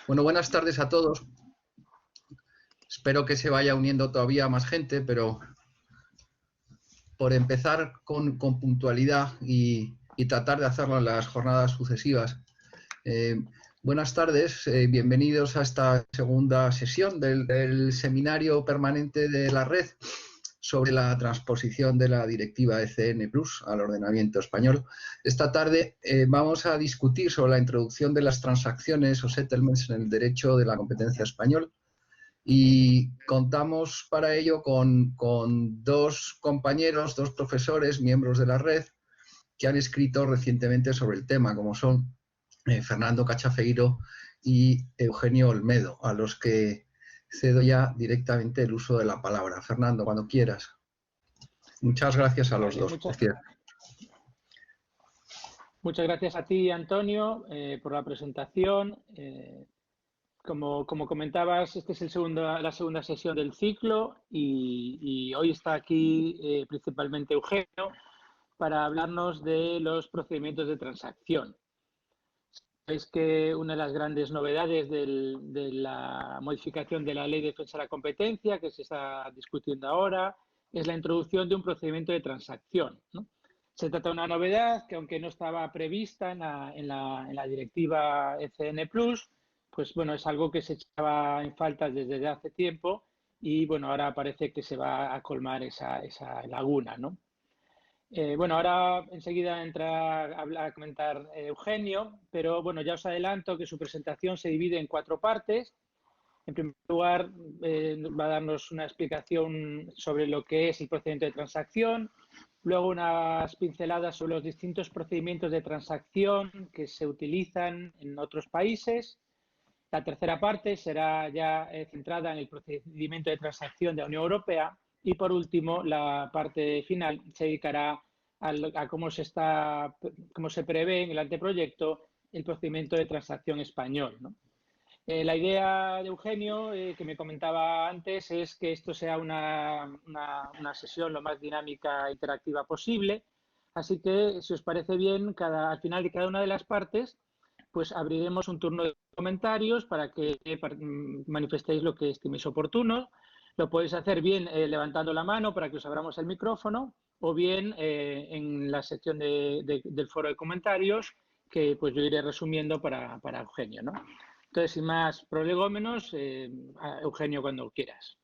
Bueno, buenas tardes a todos. Espero que se vaya uniendo todavía más gente, pero por empezar con puntualidad y tratar de hacerlo en las jornadas sucesivas. Buenas tardes, bienvenidos a esta segunda sesión del seminario permanente de la red sobre la transposición de la directiva ECN Plus al ordenamiento español. Esta tarde vamos a discutir sobre la introducción de las transacciones o settlements en el derecho de la competencia español y contamos para ello con dos compañeros, dos profesores, miembros de la red, que han escrito recientemente sobre el tema, como son Fernando Cachafeiro y Eugenio Olmedo, a los que cedo ya directamente el uso de la palabra. Fernando, cuando quieras. Muchas gracias a los dos. Muchas gracias a ti, Antonio, por la presentación. Como comentabas, esta es la segunda sesión del ciclo y hoy está aquí principalmente Eugenio para hablarnos de los procedimientos de transacción. Es que una de las grandes novedades de la modificación de la Ley de Defensa de la Competencia que se está discutiendo ahora es la introducción de un procedimiento de transacción, ¿no? Se trata de una novedad que, aunque no estaba prevista en la directiva ECN Plus, pues bueno, es algo que se echaba en falta desde hace tiempo y bueno, ahora parece que se va a colmar esa laguna, ¿no? Bueno, ahora enseguida entra a comentar Eugenio, pero bueno, ya os adelanto que su presentación se divide en 4 partes. En primer lugar, va a darnos una explicación sobre lo que es el procedimiento de transacción, luego unas pinceladas sobre los distintos procedimientos de transacción que se utilizan en otros países. La tercera parte será ya centrada en el procedimiento de transacción de la Unión Europea y, por último, la parte final se dedicará a cómo se prevé en el anteproyecto el procedimiento de transacción español, ¿no? La idea de Eugenio, que me comentaba antes, es que esto sea una sesión lo más dinámica e interactiva posible. Así que, si os parece bien, al final de cada una de las partes, pues abriremos un turno de comentarios para que manifestéis lo que estiméis oportuno. Lo podéis hacer bien levantando la mano para que os abramos el micrófono o bien en la sección del foro de comentarios que pues yo iré resumiendo para Eugenio, ¿no? Entonces, sin más prolegómenos, Eugenio, cuando quieras.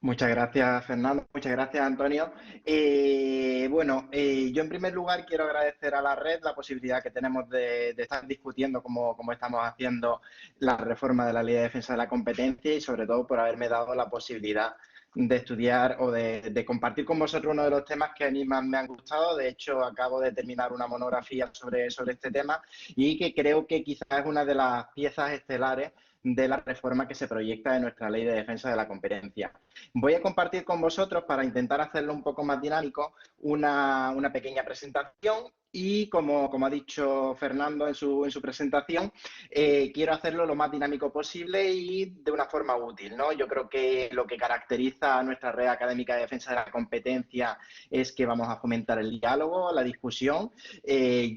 Muchas gracias, Fernando. Muchas gracias, Antonio. Yo en primer lugar quiero agradecer a la red la posibilidad que tenemos de estar discutiendo como estamos haciendo la reforma de la Ley de Defensa de la Competencia y sobre todo por haberme dado la posibilidad de estudiar o de compartir con vosotros uno de los temas que a mí más me han gustado. De hecho, acabo de terminar una monografía sobre este tema y que creo que quizás es una de las piezas estelares de la reforma que se proyecta de nuestra Ley de Defensa de la Competencia. Voy a compartir con vosotros, para intentar hacerlo un poco más dinámico, una pequeña presentación y, como ha dicho Fernando en su presentación, quiero hacerlo lo más dinámico posible y de una forma útil, ¿no? Yo creo que lo que caracteriza a nuestra red académica de defensa de la competencia es que vamos a fomentar el diálogo, la discusión.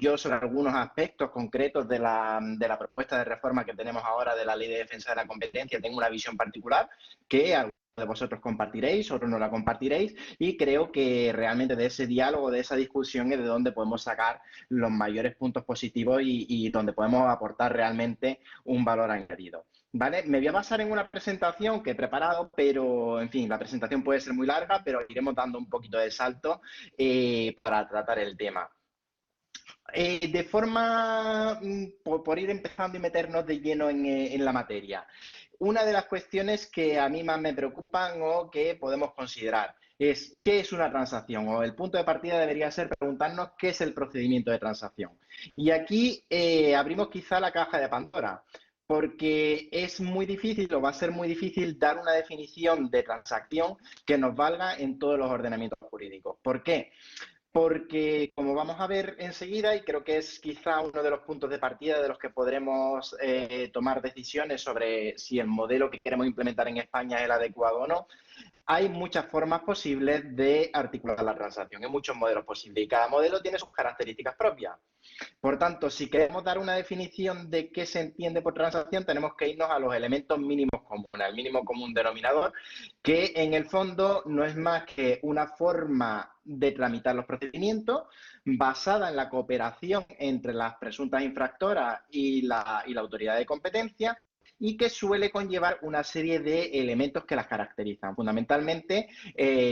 Yo, sobre algunos aspectos concretos de la propuesta de reforma que tenemos ahora de la Ley de Defensa de la Competencia, tengo una visión particular que de vosotros compartiréis, otros no la compartiréis, y creo que realmente de ese diálogo, de esa discusión es de donde podemos sacar los mayores puntos positivos y donde podemos aportar realmente un valor añadido. ¿Vale? Me voy a basar en una presentación que he preparado, pero, en fin, la presentación puede ser muy larga, pero iremos dando un poquito de salto para tratar el tema. De forma, por ir empezando y meternos de lleno en la materia, una de las cuestiones que a mí más me preocupan o que podemos considerar es ¿qué es una transacción? O el punto de partida debería ser preguntarnos qué es el procedimiento de transacción. Y aquí abrimos quizá la caja de Pandora, porque es muy difícil o va a ser muy difícil dar una definición de transacción que nos valga en todos los ordenamientos jurídicos. ¿Por qué? Porque, como vamos a ver enseguida, y creo que es quizá uno de los puntos de partida de los que podremos tomar decisiones sobre si el modelo que queremos implementar en España es el adecuado o no, hay muchas formas posibles de articular la transacción, hay muchos modelos posibles y cada modelo tiene sus características propias. Por tanto, si queremos dar una definición de qué se entiende por transacción, tenemos que irnos a los elementos mínimos comunes, al mínimo común denominador, que en el fondo no es más que una forma de tramitar los procedimientos basada en la cooperación entre las presuntas infractoras y la autoridad de competencia, y que suele conllevar una serie de elementos que las caracterizan. Fundamentalmente,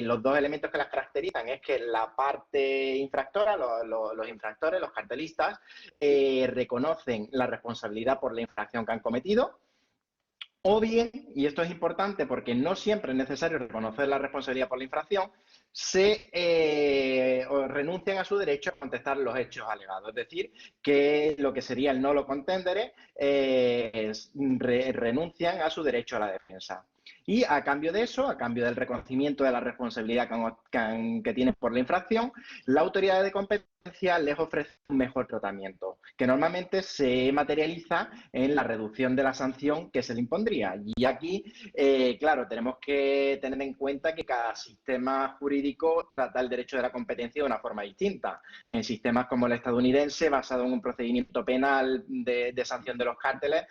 los dos elementos que las caracterizan es que la parte infractora, los infractores, los cartelistas, reconocen la responsabilidad por la infracción que han cometido, o bien, y esto es importante porque no siempre es necesario reconocer la responsabilidad por la infracción, o renuncian a su derecho a contestar los hechos alegados. Es decir, que lo que sería el nolo contendere renuncian a su derecho a la defensa. Y a cambio de eso, a cambio del reconocimiento de la responsabilidad que tienen por la infracción, la autoridad de competencia les ofrece un mejor tratamiento, que normalmente se materializa en la reducción de la sanción que se le impondría. Y aquí, claro, tenemos que tener en cuenta que cada sistema jurídico trata el derecho de la competencia de una forma distinta. En sistemas como el estadounidense, basado en un procedimiento penal de sanción de los cárteles,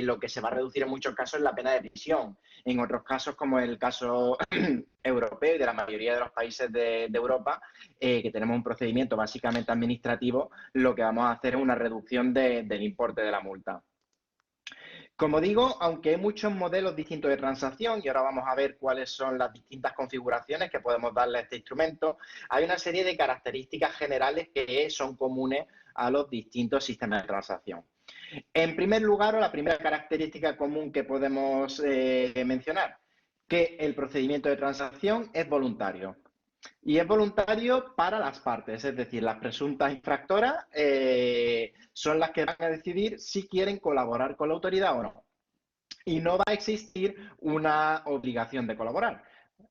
lo que se va a reducir en muchos casos es la pena de prisión. En otros casos, como el caso europeo y de la mayoría de los países de Europa, que tenemos un procedimiento básicamente administrativo, lo que vamos a hacer es una reducción del importe de la multa. Como digo, aunque hay muchos modelos distintos de transacción, y ahora vamos a ver cuáles son las distintas configuraciones que podemos darle a este instrumento, hay una serie de características generales que son comunes a los distintos sistemas de transacción. En primer lugar, o la primera característica común que podemos mencionar, que el procedimiento de transacción es voluntario. Y es voluntario para las partes, es decir, las presuntas infractoras son las que van a decidir si quieren colaborar con la autoridad o no. Y no va a existir una obligación de colaborar.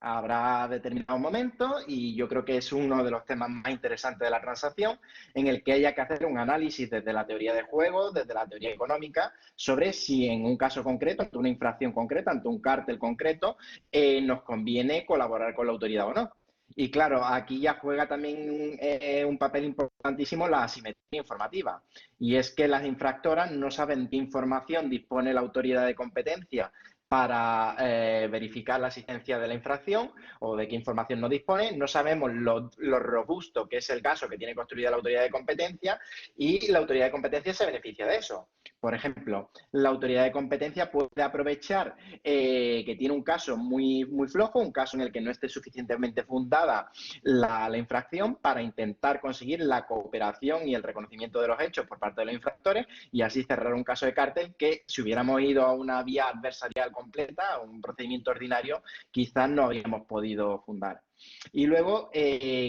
Habrá determinado momento, y yo creo que es uno de los temas más interesantes de la transacción, en el que haya que hacer un análisis desde la teoría de juego, desde la teoría económica, sobre si en un caso concreto, ante una infracción concreta, ante un cártel concreto, nos conviene colaborar con la autoridad o no. Y claro, aquí ya juega también un papel importantísimo la asimetría informativa. Y es que las infractoras no saben qué información dispone la autoridad de competencia para verificar la existencia de la infracción o de qué información no dispone. No sabemos lo robusto que es el caso que tiene construida la autoridad de competencia, y la autoridad de competencia se beneficia de eso. Por ejemplo, la autoridad de competencia puede aprovechar que tiene un caso muy, muy flojo, un caso en el que no esté suficientemente fundada la infracción, para intentar conseguir la cooperación y el reconocimiento de los hechos por parte de los infractores, y así cerrar un caso de cártel que, si hubiéramos ido a una vía adversarial completa, a un procedimiento ordinario, quizás no habríamos podido fundar. Y luego,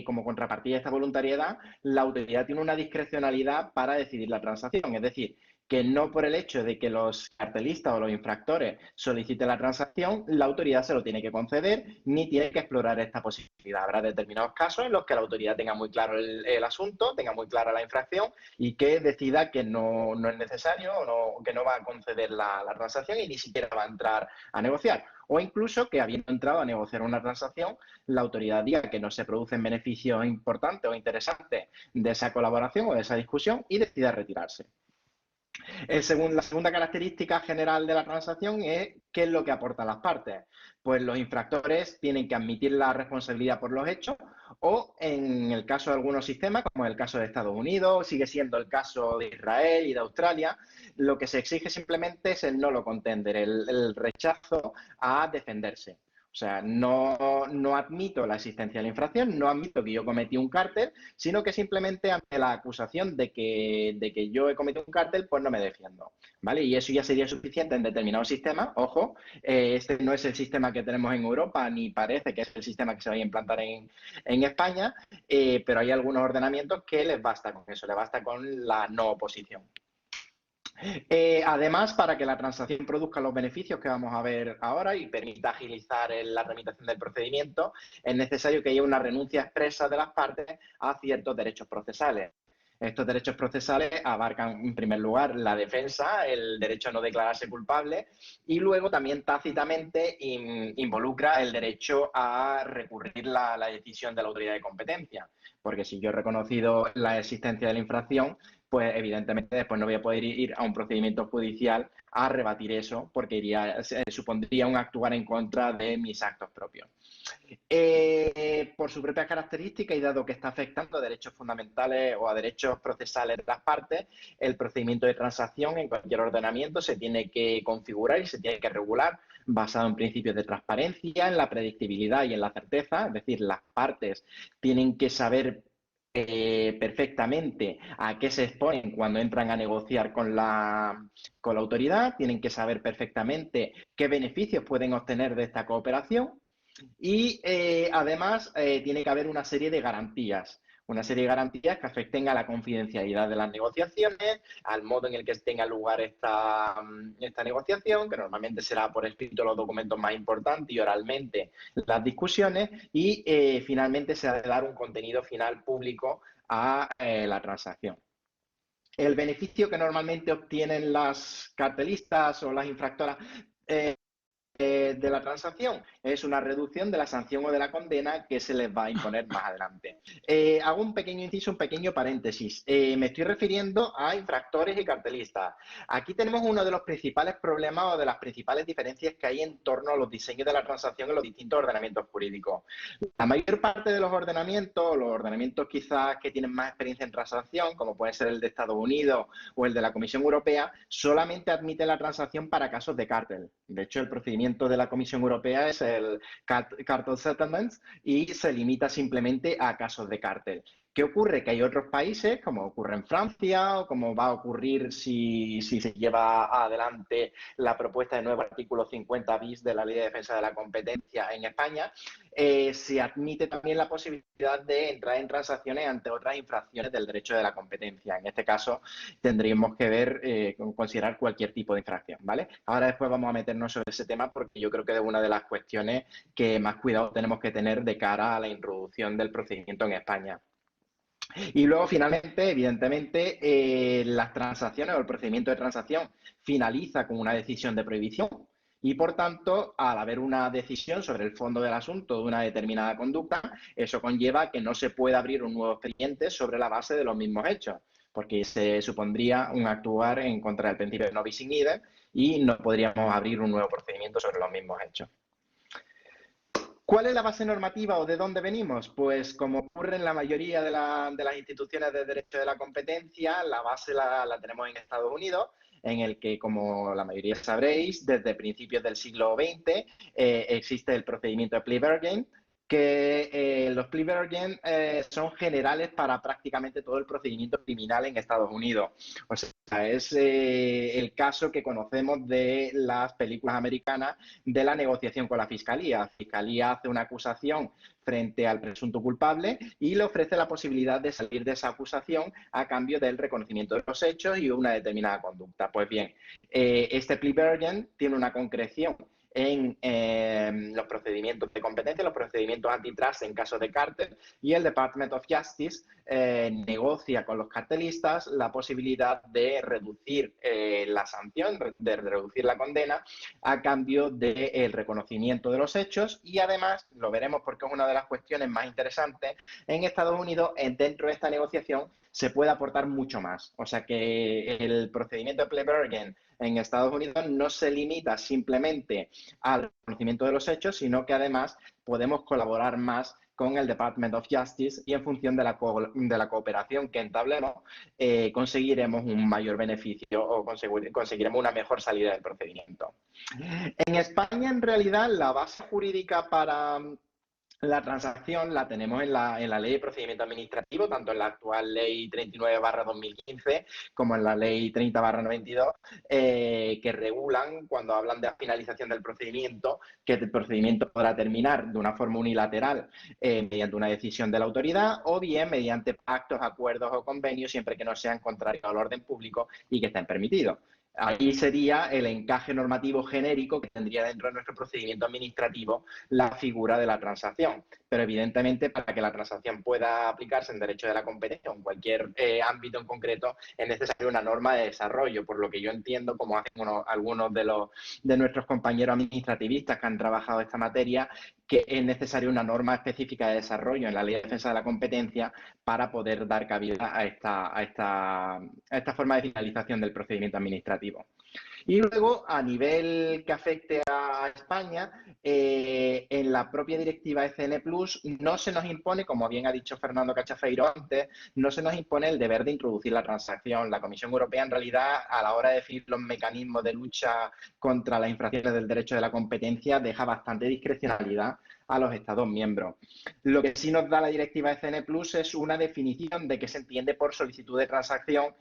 como contrapartida de esta voluntariedad, la autoridad tiene una discrecionalidad para decidir la transacción, es decir, que no por el hecho de que los cartelistas o los infractores soliciten la transacción, la autoridad se lo tiene que conceder, ni tiene que explorar esta posibilidad. Habrá determinados casos en los que la autoridad tenga muy claro el asunto, tenga muy clara la infracción, y que decida que no es necesario, o que no va a conceder la transacción y ni siquiera va a entrar a negociar. O incluso que, habiendo entrado a negociar una transacción, la autoridad diga que no se producen beneficios importantes o interesantes de esa colaboración o de esa discusión y decida retirarse. La segunda característica general de la transacción es qué es lo que aportan las partes. Pues los infractores tienen que admitir la responsabilidad por los hechos, o en el caso de algunos sistemas, como el caso de Estados Unidos, sigue siendo el caso de Israel y de Australia, lo que se exige simplemente es el nolo contendere, el rechazo a defenderse. O sea, no admito la existencia de la infracción, no admito que yo cometí un cártel, sino que simplemente ante la acusación de que yo he cometido un cártel, pues no me defiendo, ¿vale? Y eso ya sería suficiente en determinados sistemas. Ojo, este no es el sistema que tenemos en Europa, ni parece que es el sistema que se vaya a implantar en España, pero hay algunos ordenamientos que les basta con eso, les basta con la no oposición. Además, para que la transacción produzca los beneficios que vamos a ver ahora y permita agilizar la tramitación del procedimiento, es necesario que haya una renuncia expresa de las partes a ciertos derechos procesales. Estos derechos procesales abarcan, en primer lugar, la defensa, el derecho a no declararse culpable, y luego también tácitamente involucra el derecho a recurrir la decisión de la autoridad de competencia. Porque si yo he reconocido la existencia de la infracción, pues evidentemente después no voy a poder ir a un procedimiento judicial a rebatir eso, porque supondría un actuar en contra de mis actos propios. Por su propia característica y dado que está afectando a derechos fundamentales o a derechos procesales de las partes, el procedimiento de transacción en cualquier ordenamiento se tiene que configurar y se tiene que regular basado en principios de transparencia, en la predictibilidad y en la certeza, es decir, las partes tienen que saber perfectamente a qué se exponen cuando entran a negociar con la autoridad, tienen que saber perfectamente qué beneficios pueden obtener de esta cooperación y además tiene que haber una serie de garantías que afecten a la confidencialidad de las negociaciones, al modo en el que tenga lugar esta negociación, que normalmente será por escrito los documentos más importantes y oralmente las discusiones, y finalmente se ha de dar un contenido final público a la transacción. El beneficio que normalmente obtienen las cartelistas o las infractoras de la transacción es una reducción de la sanción o de la condena que se les va a imponer más adelante. Hago un pequeño inciso, un pequeño paréntesis. Me estoy refiriendo a infractores y cartelistas. Aquí tenemos uno de los principales problemas o de las principales diferencias que hay en torno a los diseños de la transacción en los distintos ordenamientos jurídicos. La mayor parte de los ordenamientos quizás que tienen más experiencia en transacción, como puede ser el de Estados Unidos o el de la Comisión Europea, solamente admiten la transacción para casos de cártel. De hecho, el procedimiento de la Comisión Europea es el Cartel Settlements y se limita simplemente a casos de cártel. ¿Qué ocurre? Que hay otros países, como ocurre en Francia o como va a ocurrir si se lleva adelante la propuesta de nuevo artículo 50 bis de la Ley de Defensa de la Competencia en España, se admite también la posibilidad de entrar en transacciones ante otras infracciones del derecho de la competencia. En este caso, tendríamos que ver, considerar cualquier tipo de infracción, ¿vale? Ahora después vamos a meternos sobre ese tema porque yo creo que es una de las cuestiones que más cuidado tenemos que tener de cara a la introducción del procedimiento en España. Y luego, finalmente, evidentemente, las transacciones o el procedimiento de transacción finaliza con una decisión de prohibición y, por tanto, al haber una decisión sobre el fondo del asunto de una determinada conducta, eso conlleva que no se pueda abrir un nuevo expediente sobre la base de los mismos hechos, porque se supondría un actuar en contra del principio de no bis in idem y no podríamos abrir un nuevo procedimiento sobre los mismos hechos. ¿Cuál es la base normativa o de dónde venimos? Pues como ocurre en la mayoría de las instituciones de derecho de la competencia, la base la tenemos en Estados Unidos, en el que, como la mayoría sabréis, desde principios del siglo XX existe el procedimiento de plea bargain, que los plea bargain son generales para prácticamente todo el procedimiento criminal en Estados Unidos. O sea, es el caso que conocemos de las películas americanas de la negociación con la fiscalía. La fiscalía hace una acusación frente al presunto culpable y le ofrece la posibilidad de salir de esa acusación a cambio del reconocimiento de los hechos y una determinada conducta. Pues bien, este plea bargain tiene una concreción en los procedimientos de competencia, los procedimientos antitrust en caso de cártel, y el Department of Justice negocia con los cartelistas la posibilidad de reducir la sanción, de reducir la condena a cambio del reconocimiento de los hechos y además, lo veremos porque es una de las cuestiones más interesantes, en Estados Unidos, dentro de esta negociación, se puede aportar mucho más. O sea que el procedimiento de plea bargain en Estados Unidos no se limita simplemente al reconocimiento de los hechos, sino que además podemos colaborar más con el Department of Justice y en función de la cooperación que entablemos, conseguiremos un mayor beneficio o conseguiremos una mejor salida del procedimiento. En España, en realidad, la base jurídica para la transacción la tenemos en la Ley de Procedimiento Administrativo, tanto en la actual Ley 39/2015 como en la Ley 30/92, que regulan, cuando hablan de la finalización del procedimiento, que el procedimiento podrá terminar de una forma unilateral mediante una decisión de la autoridad o bien mediante pactos, acuerdos o convenios, siempre que no sean contrarios al orden público y que estén permitidos. Ahí sería el encaje normativo genérico que tendría dentro de nuestro procedimiento administrativo la figura de la transacción. Pero evidentemente, para que la transacción pueda aplicarse en derecho de la competencia o en cualquier ámbito en concreto, es necesaria una norma de desarrollo, por lo que yo entiendo, como hacen algunos de nuestros compañeros administrativistas que han trabajado esta materia, que es necesaria una norma específica de desarrollo en la Ley de Defensa de la Competencia para poder dar cabida a esta forma de finalización del procedimiento administrativo. Y luego, a nivel que afecte a España, en la propia directiva ECN+, no se nos impone, como bien ha dicho Fernando Cachafeiro antes, no se nos impone el deber de introducir la transacción. La Comisión Europea, en realidad, a la hora de definir los mecanismos de lucha contra las infracciones del derecho de la competencia, deja bastante discrecionalidad a los Estados miembros. Lo que sí nos da la directiva ECN+ es una definición de qué se entiende por solicitud de transacción en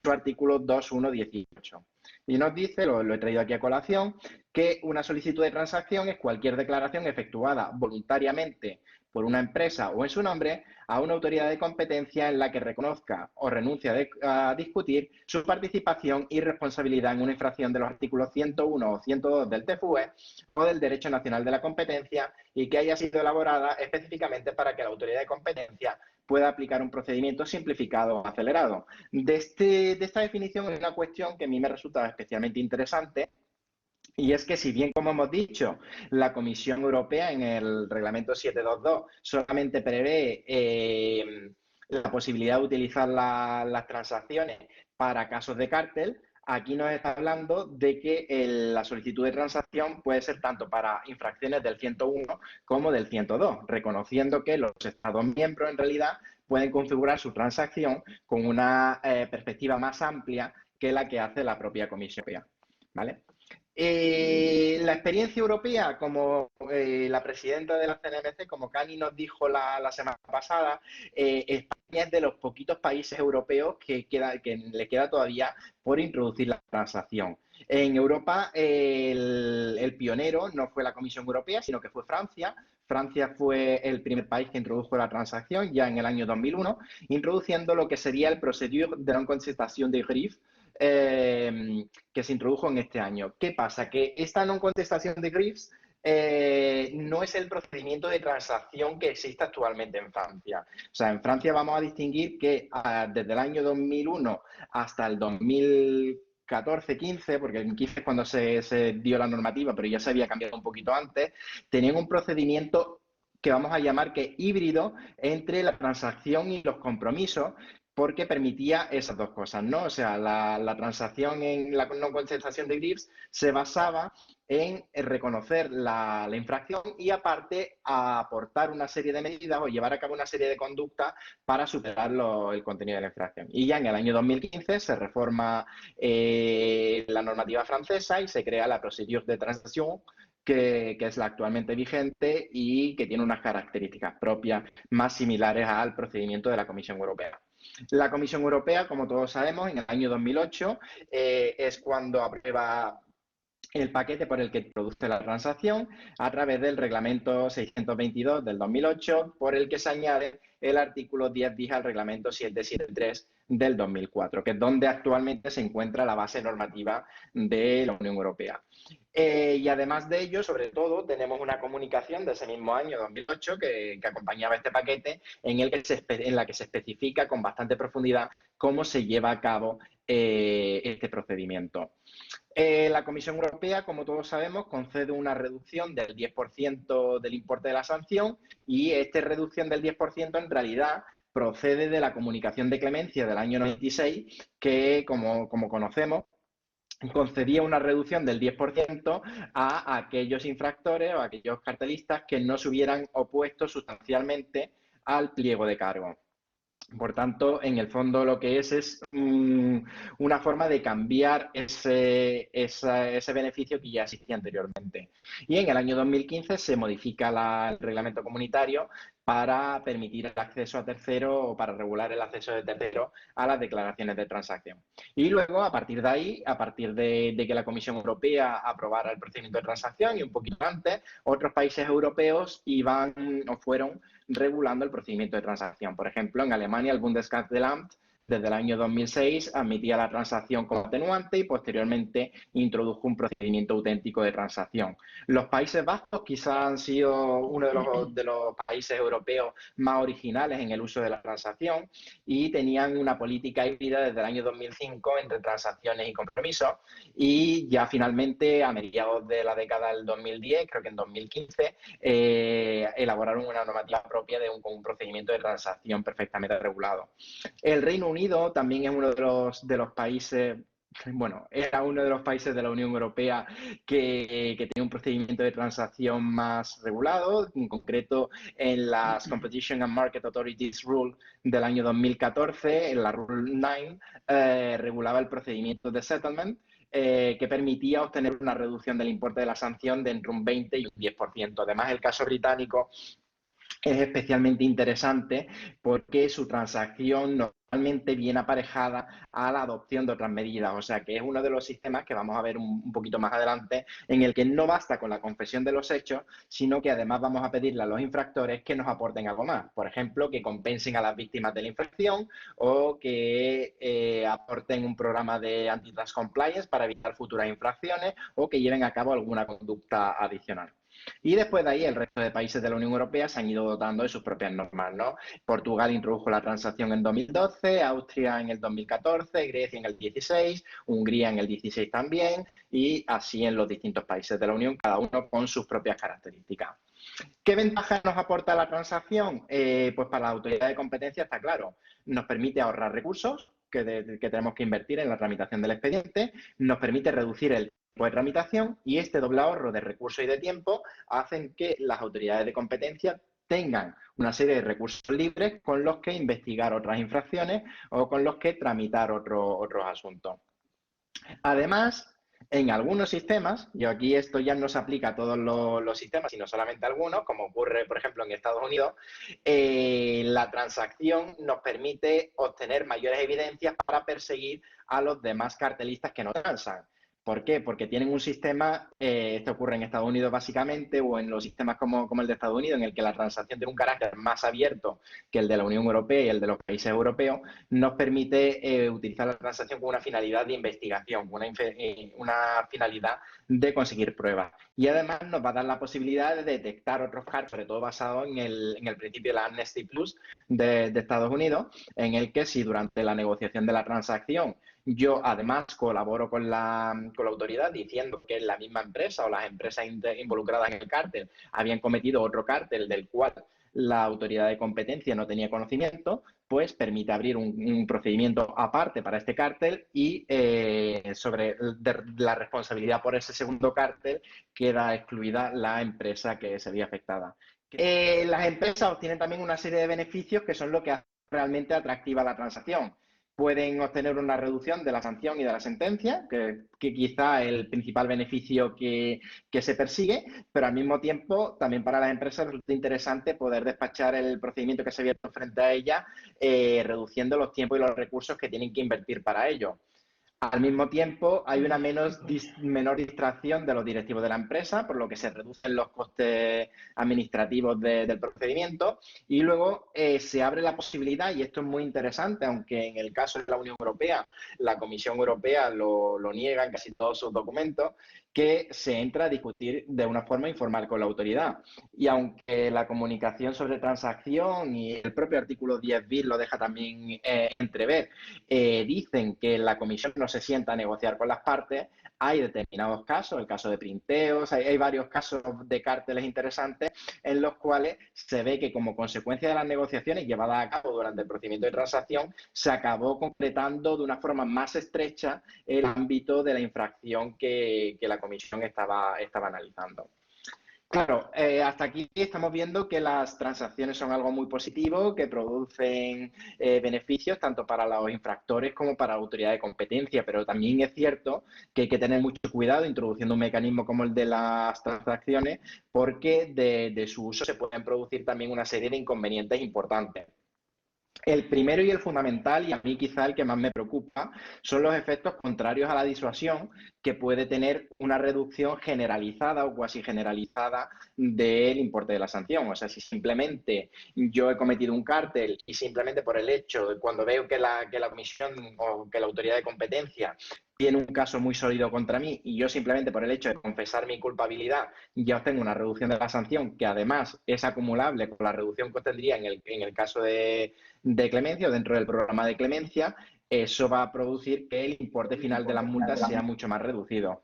su artículo 2.1.18. Y nos dice, lo he traído aquí a colación, que una solicitud de transacción es cualquier declaración efectuada voluntariamente por una empresa o en su nombre a una autoridad de competencia en la que reconozca o renuncia a discutir su participación y responsabilidad en una infracción de los artículos 101 o 102 del TFUE o del Derecho Nacional de la Competencia y que haya sido elaborada específicamente para que la autoridad de competencia pueda aplicar un procedimiento simplificado o acelerado. De esta definición hay una cuestión que a mí me resulta especialmente interesante, y es que, si bien, como hemos dicho, la Comisión Europea en el Reglamento 722 solamente prevé la posibilidad de utilizar las transacciones para casos de cártel, aquí nos está hablando de que la solicitud de transacción puede ser tanto para infracciones del 101 como del 102, reconociendo que los Estados miembros, en realidad, pueden configurar su transacción con una perspectiva más amplia que la que hace la propia Comisión Europea, ¿vale? La experiencia europea, como la presidenta de la CNMC, como Cani nos dijo la semana pasada, España es de los poquitos países europeos que le queda todavía por introducir la transacción. En Europa, el pionero no fue la Comisión Europea, sino que fue Francia. Francia fue el primer país que introdujo la transacción ya en el año 2001, introduciendo lo que sería el procedure de non-contestation de grief, que se introdujo en este año. ¿Qué pasa? Que esta no contestación de griefs no es el procedimiento de transacción que existe actualmente en Francia. O sea, en Francia vamos a distinguir que desde el año 2001 hasta el 2014-15, porque en 15 es cuando se dio la normativa, pero ya se había cambiado un poquito antes, tenían un procedimiento que vamos a llamar que híbrido entre la transacción y los compromisos, porque permitía esas dos cosas, ¿no? O sea, la transacción en la no contestación de griefs se basaba en reconocer la infracción y, aparte, a aportar una serie de medidas o llevar a cabo una serie de conductas para superar el contenido de la infracción. Y ya en el año 2015 se reforma la normativa francesa y se crea la procedure de transacción, que es la actualmente vigente y que tiene unas características propias más similares al procedimiento de la Comisión Europea. La Comisión Europea, como todos sabemos, en el año 2008 es cuando aprueba el paquete por el que introduce la transacción a través del Reglamento 622 del 2008, por el que se añade el artículo 10 bis al Reglamento 773 del 2004, que es donde actualmente se encuentra la base normativa de la Unión Europea. Y además de ello, sobre todo, tenemos una comunicación de ese mismo año, 2008, que acompañaba este paquete, en la que se especifica con bastante profundidad cómo se lleva a cabo este procedimiento. La Comisión Europea, como todos sabemos, concede una reducción del 10% del importe de la sanción, y esta reducción del 10% en realidad procede de la comunicación de clemencia del año 96, que, como conocemos, concedía una reducción del 10% a aquellos infractores o a aquellos cartelistas que no se hubieran opuesto sustancialmente al pliego de cargo. Por tanto, en el fondo lo que es una forma de cambiar ese beneficio que ya existía anteriormente. Y en el año 2015 se modifica el reglamento comunitario para permitir el acceso a terceros o para regular el acceso de terceros a las declaraciones de transacción. Y luego, a partir de ahí, a partir de que la Comisión Europea aprobara el procedimiento de transacción y un poquito antes, otros países europeos fueron regulando el procedimiento de transacción. Por ejemplo, en Alemania el Bundeskanzleramt desde el año 2006 admitía la transacción como atenuante y posteriormente introdujo un procedimiento auténtico de transacción. Los Países Bajos quizás han sido uno de los países europeos más originales en el uso de la transacción y tenían una política híbrida desde el año 2005 entre transacciones y compromisos, y ya finalmente a mediados de la década del 2010, creo que en 2015, elaboraron una normativa propia de un procedimiento de transacción perfectamente regulado. El Reino Unido también es uno de los países, bueno, era uno de los países de la Unión Europea que tiene un procedimiento de transacción más regulado, en concreto en las Competition and Market Authorities Rule del año 2014, en la Rule 9, regulaba el procedimiento de settlement, que permitía obtener una reducción del importe de la sanción de entre un 20 y un 10%. Además, el caso británico es especialmente interesante porque su transacción normalmente viene aparejada a la adopción de otras medidas, o sea que es uno de los sistemas que vamos a ver un poquito más adelante, en el que no basta con la confesión de los hechos, sino que además vamos a pedirle a los infractores que nos aporten algo más, por ejemplo, que compensen a las víctimas de la infracción o que aporten un programa de antitrust compliance para evitar futuras infracciones o que lleven a cabo alguna conducta adicional. Y después de ahí el resto de países de la Unión Europea se han ido dotando de sus propias normas, ¿no? Portugal introdujo la transacción en 2012, Austria en el 2014, Grecia en el 16, Hungría en el 16 también, y así en los distintos países de la Unión, cada uno con sus propias características. ¿Qué ventajas nos aporta la transacción? Pues para la autoridad de competencia está claro, nos permite ahorrar recursos que tenemos que invertir en la tramitación del expediente, nos permite reducir el tiempo de tramitación, y este doble ahorro de recursos y de tiempo hacen que las autoridades de competencia tengan una serie de recursos libres con los que investigar otras infracciones o con los que tramitar otros asuntos. Además, en algunos sistemas, y aquí esto ya no se aplica a todos los sistemas, sino solamente a algunos, como ocurre, por ejemplo, en Estados Unidos, la transacción nos permite obtener mayores evidencias para perseguir a los demás cartelistas que no transan. ¿Por qué? Porque tienen un sistema, esto ocurre en Estados Unidos básicamente, o en los sistemas como el de Estados Unidos, en el que la transacción tiene un carácter más abierto que el de la Unión Europea y el de los países europeos, nos permite utilizar la transacción con una finalidad de investigación, una finalidad de conseguir pruebas. Y además nos va a dar la posibilidad de detectar otros casos, sobre todo basado en el principio de la Amnesty Plus de Estados Unidos, en el que si durante la negociación de la transacción yo además colaboro con la autoridad diciendo que la misma empresa o las empresas involucradas en el cártel habían cometido otro cártel del cual la autoridad de competencia no tenía conocimiento, pues permite abrir un procedimiento aparte para este cártel y sobre la responsabilidad por ese segundo cártel queda excluida la empresa que se vio afectada. Las empresas obtienen también una serie de beneficios que son lo que hace realmente atractiva la transacción. Pueden obtener una reducción de la sanción y de la sentencia, que quizá es el principal beneficio que se persigue, pero al mismo tiempo también para las empresas resulta interesante poder despachar el procedimiento que se viene frente a ellas, reduciendo los tiempos y los recursos que tienen que invertir para ello. Al mismo tiempo, hay una menor distracción de los directivos de la empresa, por lo que se reducen los costes administrativos del procedimiento. Y luego se abre la posibilidad, y esto es muy interesante, aunque en el caso de la Unión Europea, la Comisión Europea lo niega en casi todos sus documentos, que se entra a discutir de una forma informal con la autoridad. Y aunque la comunicación sobre transacción y el propio artículo 10 bis lo deja también entrever, dicen que la comisión no se sienta a negociar con las partes, hay determinados casos, el caso de printeos, hay varios casos de cárteles interesantes en los cuales se ve que como consecuencia de las negociaciones llevadas a cabo durante el procedimiento de transacción, se acabó completando de una forma más estrecha el ámbito de la infracción que la comisión estaba analizando. Claro, hasta aquí estamos viendo que las transacciones son algo muy positivo, que producen beneficios tanto para los infractores como para la autoridad de competencia, pero también es cierto que hay que tener mucho cuidado introduciendo un mecanismo como el de las transacciones, porque de su uso se pueden producir también una serie de inconvenientes importantes. El primero y el fundamental, y a mí quizá el que más me preocupa, son los efectos contrarios a la disuasión que puede tener una reducción generalizada o cuasi generalizada del importe de la sanción. O sea, si simplemente yo he cometido un cártel y simplemente por el hecho de cuando veo que la comisión o que la autoridad de competencia tiene un caso muy sólido contra mí y yo simplemente por el hecho de confesar mi culpabilidad ya obtengo una reducción de la sanción que además es acumulable con la reducción que obtendría en el caso de clemencia o dentro del programa de clemencia, eso va a producir que el importe final de las multas sea mucho más reducido.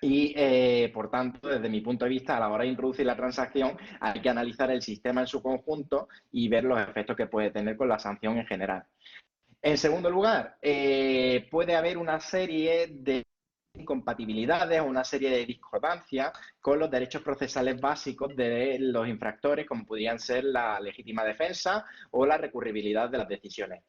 Y, por tanto, desde mi punto de vista, a la hora de introducir la transacción, hay que analizar el sistema en su conjunto y ver los efectos que puede tener con la sanción en general. En segundo lugar, puede haber una serie de incompatibilidades o una serie de discordancias con los derechos procesales básicos de los infractores, como podrían ser la legítima defensa o la recurribilidad de las decisiones.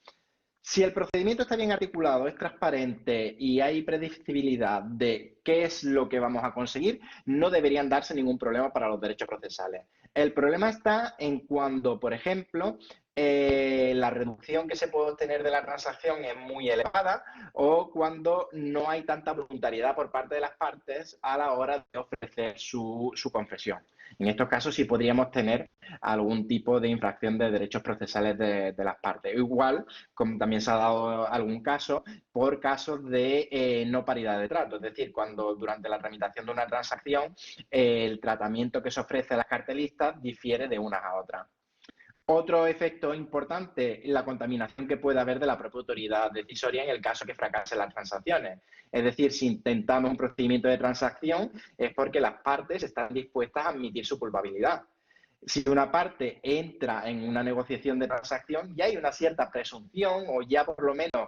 Si el procedimiento está bien articulado, es transparente y hay predictibilidad de qué es lo que vamos a conseguir, no deberían darse ningún problema para los derechos procesales. El problema está en cuando, por ejemplo, la reducción que se puede obtener de la transacción es muy elevada o cuando no hay tanta voluntariedad por parte de las partes a la hora de ofrecer su confesión. En estos casos sí podríamos tener algún tipo de infracción de derechos procesales de las partes. Igual, como también se ha dado algún caso, por casos de no paridad de trato. Es decir, cuando durante la tramitación de una transacción el tratamiento que se ofrece a las cartelistas difiere de unas a otras. Otro efecto importante, la contaminación que puede haber de la propia autoridad decisoria en el caso que fracasen las transacciones. Es decir, si intentamos un procedimiento de transacción es porque las partes están dispuestas a admitir su culpabilidad. Si una parte entra en una negociación de transacción, ya hay una cierta presunción o ya por lo menos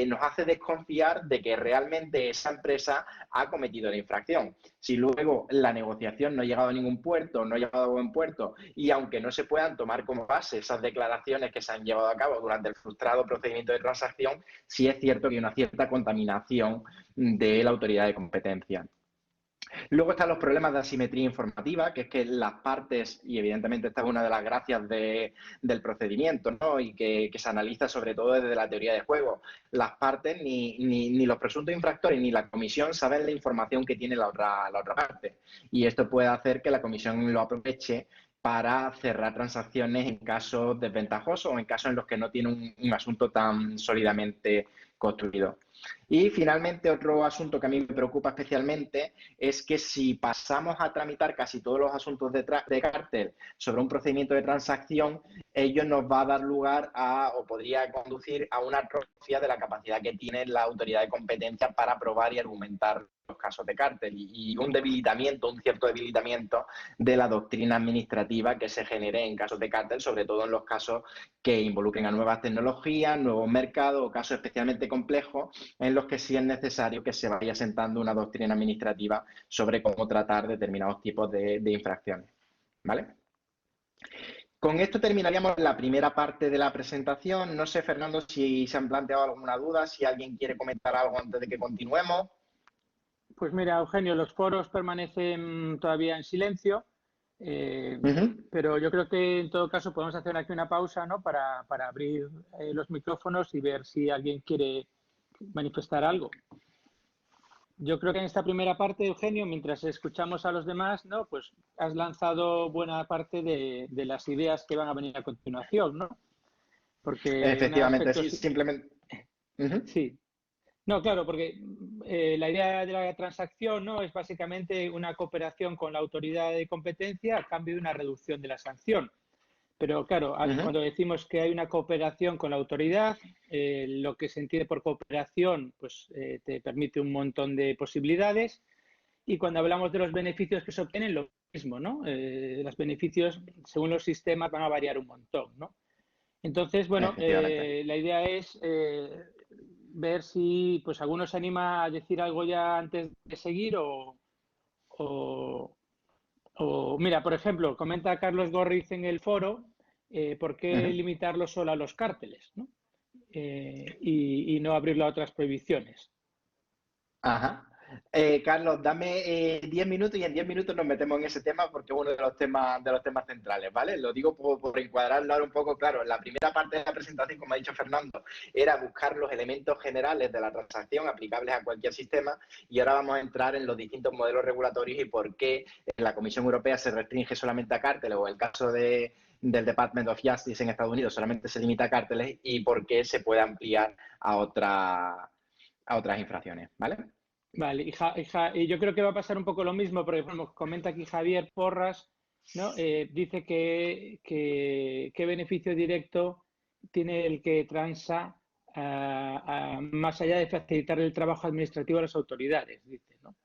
nos hace desconfiar de que realmente esa empresa ha cometido la infracción. Si luego la negociación no ha llegado a ningún puerto, no ha llegado a buen puerto y aunque no se puedan tomar como base esas declaraciones que se han llevado a cabo durante el frustrado procedimiento de transacción, sí es cierto que hay una cierta contaminación de la autoridad de competencia. Luego están los problemas de asimetría informativa, que es que las partes, y evidentemente esta es una de las gracias del procedimiento, ¿no? Y que se analiza sobre todo desde la teoría de juego, las partes, ni los presuntos infractores ni la comisión saben la información que tiene la otra parte. Y esto puede hacer que la comisión lo aproveche para cerrar transacciones en casos desventajosos o en casos en los que no tiene un asunto tan sólidamente construido. Y finalmente, otro asunto que a mí me preocupa especialmente es que si pasamos a tramitar casi todos los asuntos de cártel sobre un procedimiento de transacción, ello nos va a dar lugar o podría conducir a una atrofia de la capacidad que tiene la autoridad de competencia para probar y argumentar los casos de cártel y un cierto debilitamiento de la doctrina administrativa que se genere en casos de cártel, sobre todo en los casos que involucren a nuevas tecnologías, nuevos mercados o casos especialmente complejos en los que sí es necesario que se vaya sentando una doctrina administrativa sobre cómo tratar determinados tipos de infracciones. ¿Vale? Con esto terminaríamos la primera parte de la presentación. No sé, Fernando, si se han planteado alguna duda, si alguien quiere comentar algo antes de que continuemos. Pues mira, Eugenio, los foros permanecen todavía en silencio, pero yo creo que en todo caso podemos hacer aquí una pausa, ¿no? para abrir los micrófonos y ver si alguien quiere manifestar algo. Yo creo que en esta primera parte, Eugenio, mientras escuchamos a los demás, ¿no? Pues has lanzado buena parte de las ideas que van a venir a continuación, ¿no? Porque efectivamente, sí, simplemente. Sí. No, claro, porque la idea de la transacción, ¿no? Es básicamente una cooperación con la autoridad de competencia a cambio de una reducción de la sanción. Pero claro, cuando decimos que hay una cooperación con la autoridad, lo que se entiende por cooperación pues te permite un montón de posibilidades. Y cuando hablamos de los beneficios que se obtienen, lo mismo, ¿no? Los beneficios, según los sistemas, van a variar un montón, ¿no? Entonces, bueno, la idea es ver si pues alguno se anima a decir algo ya antes de seguir o mira, por ejemplo, comenta Carlos Gorriz en el foro, ¿por qué limitarlo solo a los cárteles, ¿no? Y no abrirlo a otras prohibiciones? Ajá. Carlos, dame 10 minutos y en 10 minutos nos metemos en ese tema porque es uno de los temas centrales, ¿vale? Lo digo por encuadrarlo ahora un poco, claro. La primera parte de la presentación, como ha dicho Fernando, era buscar los elementos generales de la transacción aplicables a cualquier sistema, y ahora vamos a entrar en los distintos modelos regulatorios y por qué la Comisión Europea se restringe solamente a cárteles, o el caso del Department of Justice en Estados Unidos solamente se limita a cárteles, y por qué se puede ampliar a otras infracciones, ¿vale? Vale, y yo creo que va a pasar un poco lo mismo, porque como comenta aquí Javier Porras, ¿no? Dice que qué beneficio directo tiene el que transa más allá de facilitar el trabajo administrativo a las autoridades, dice, ¿no?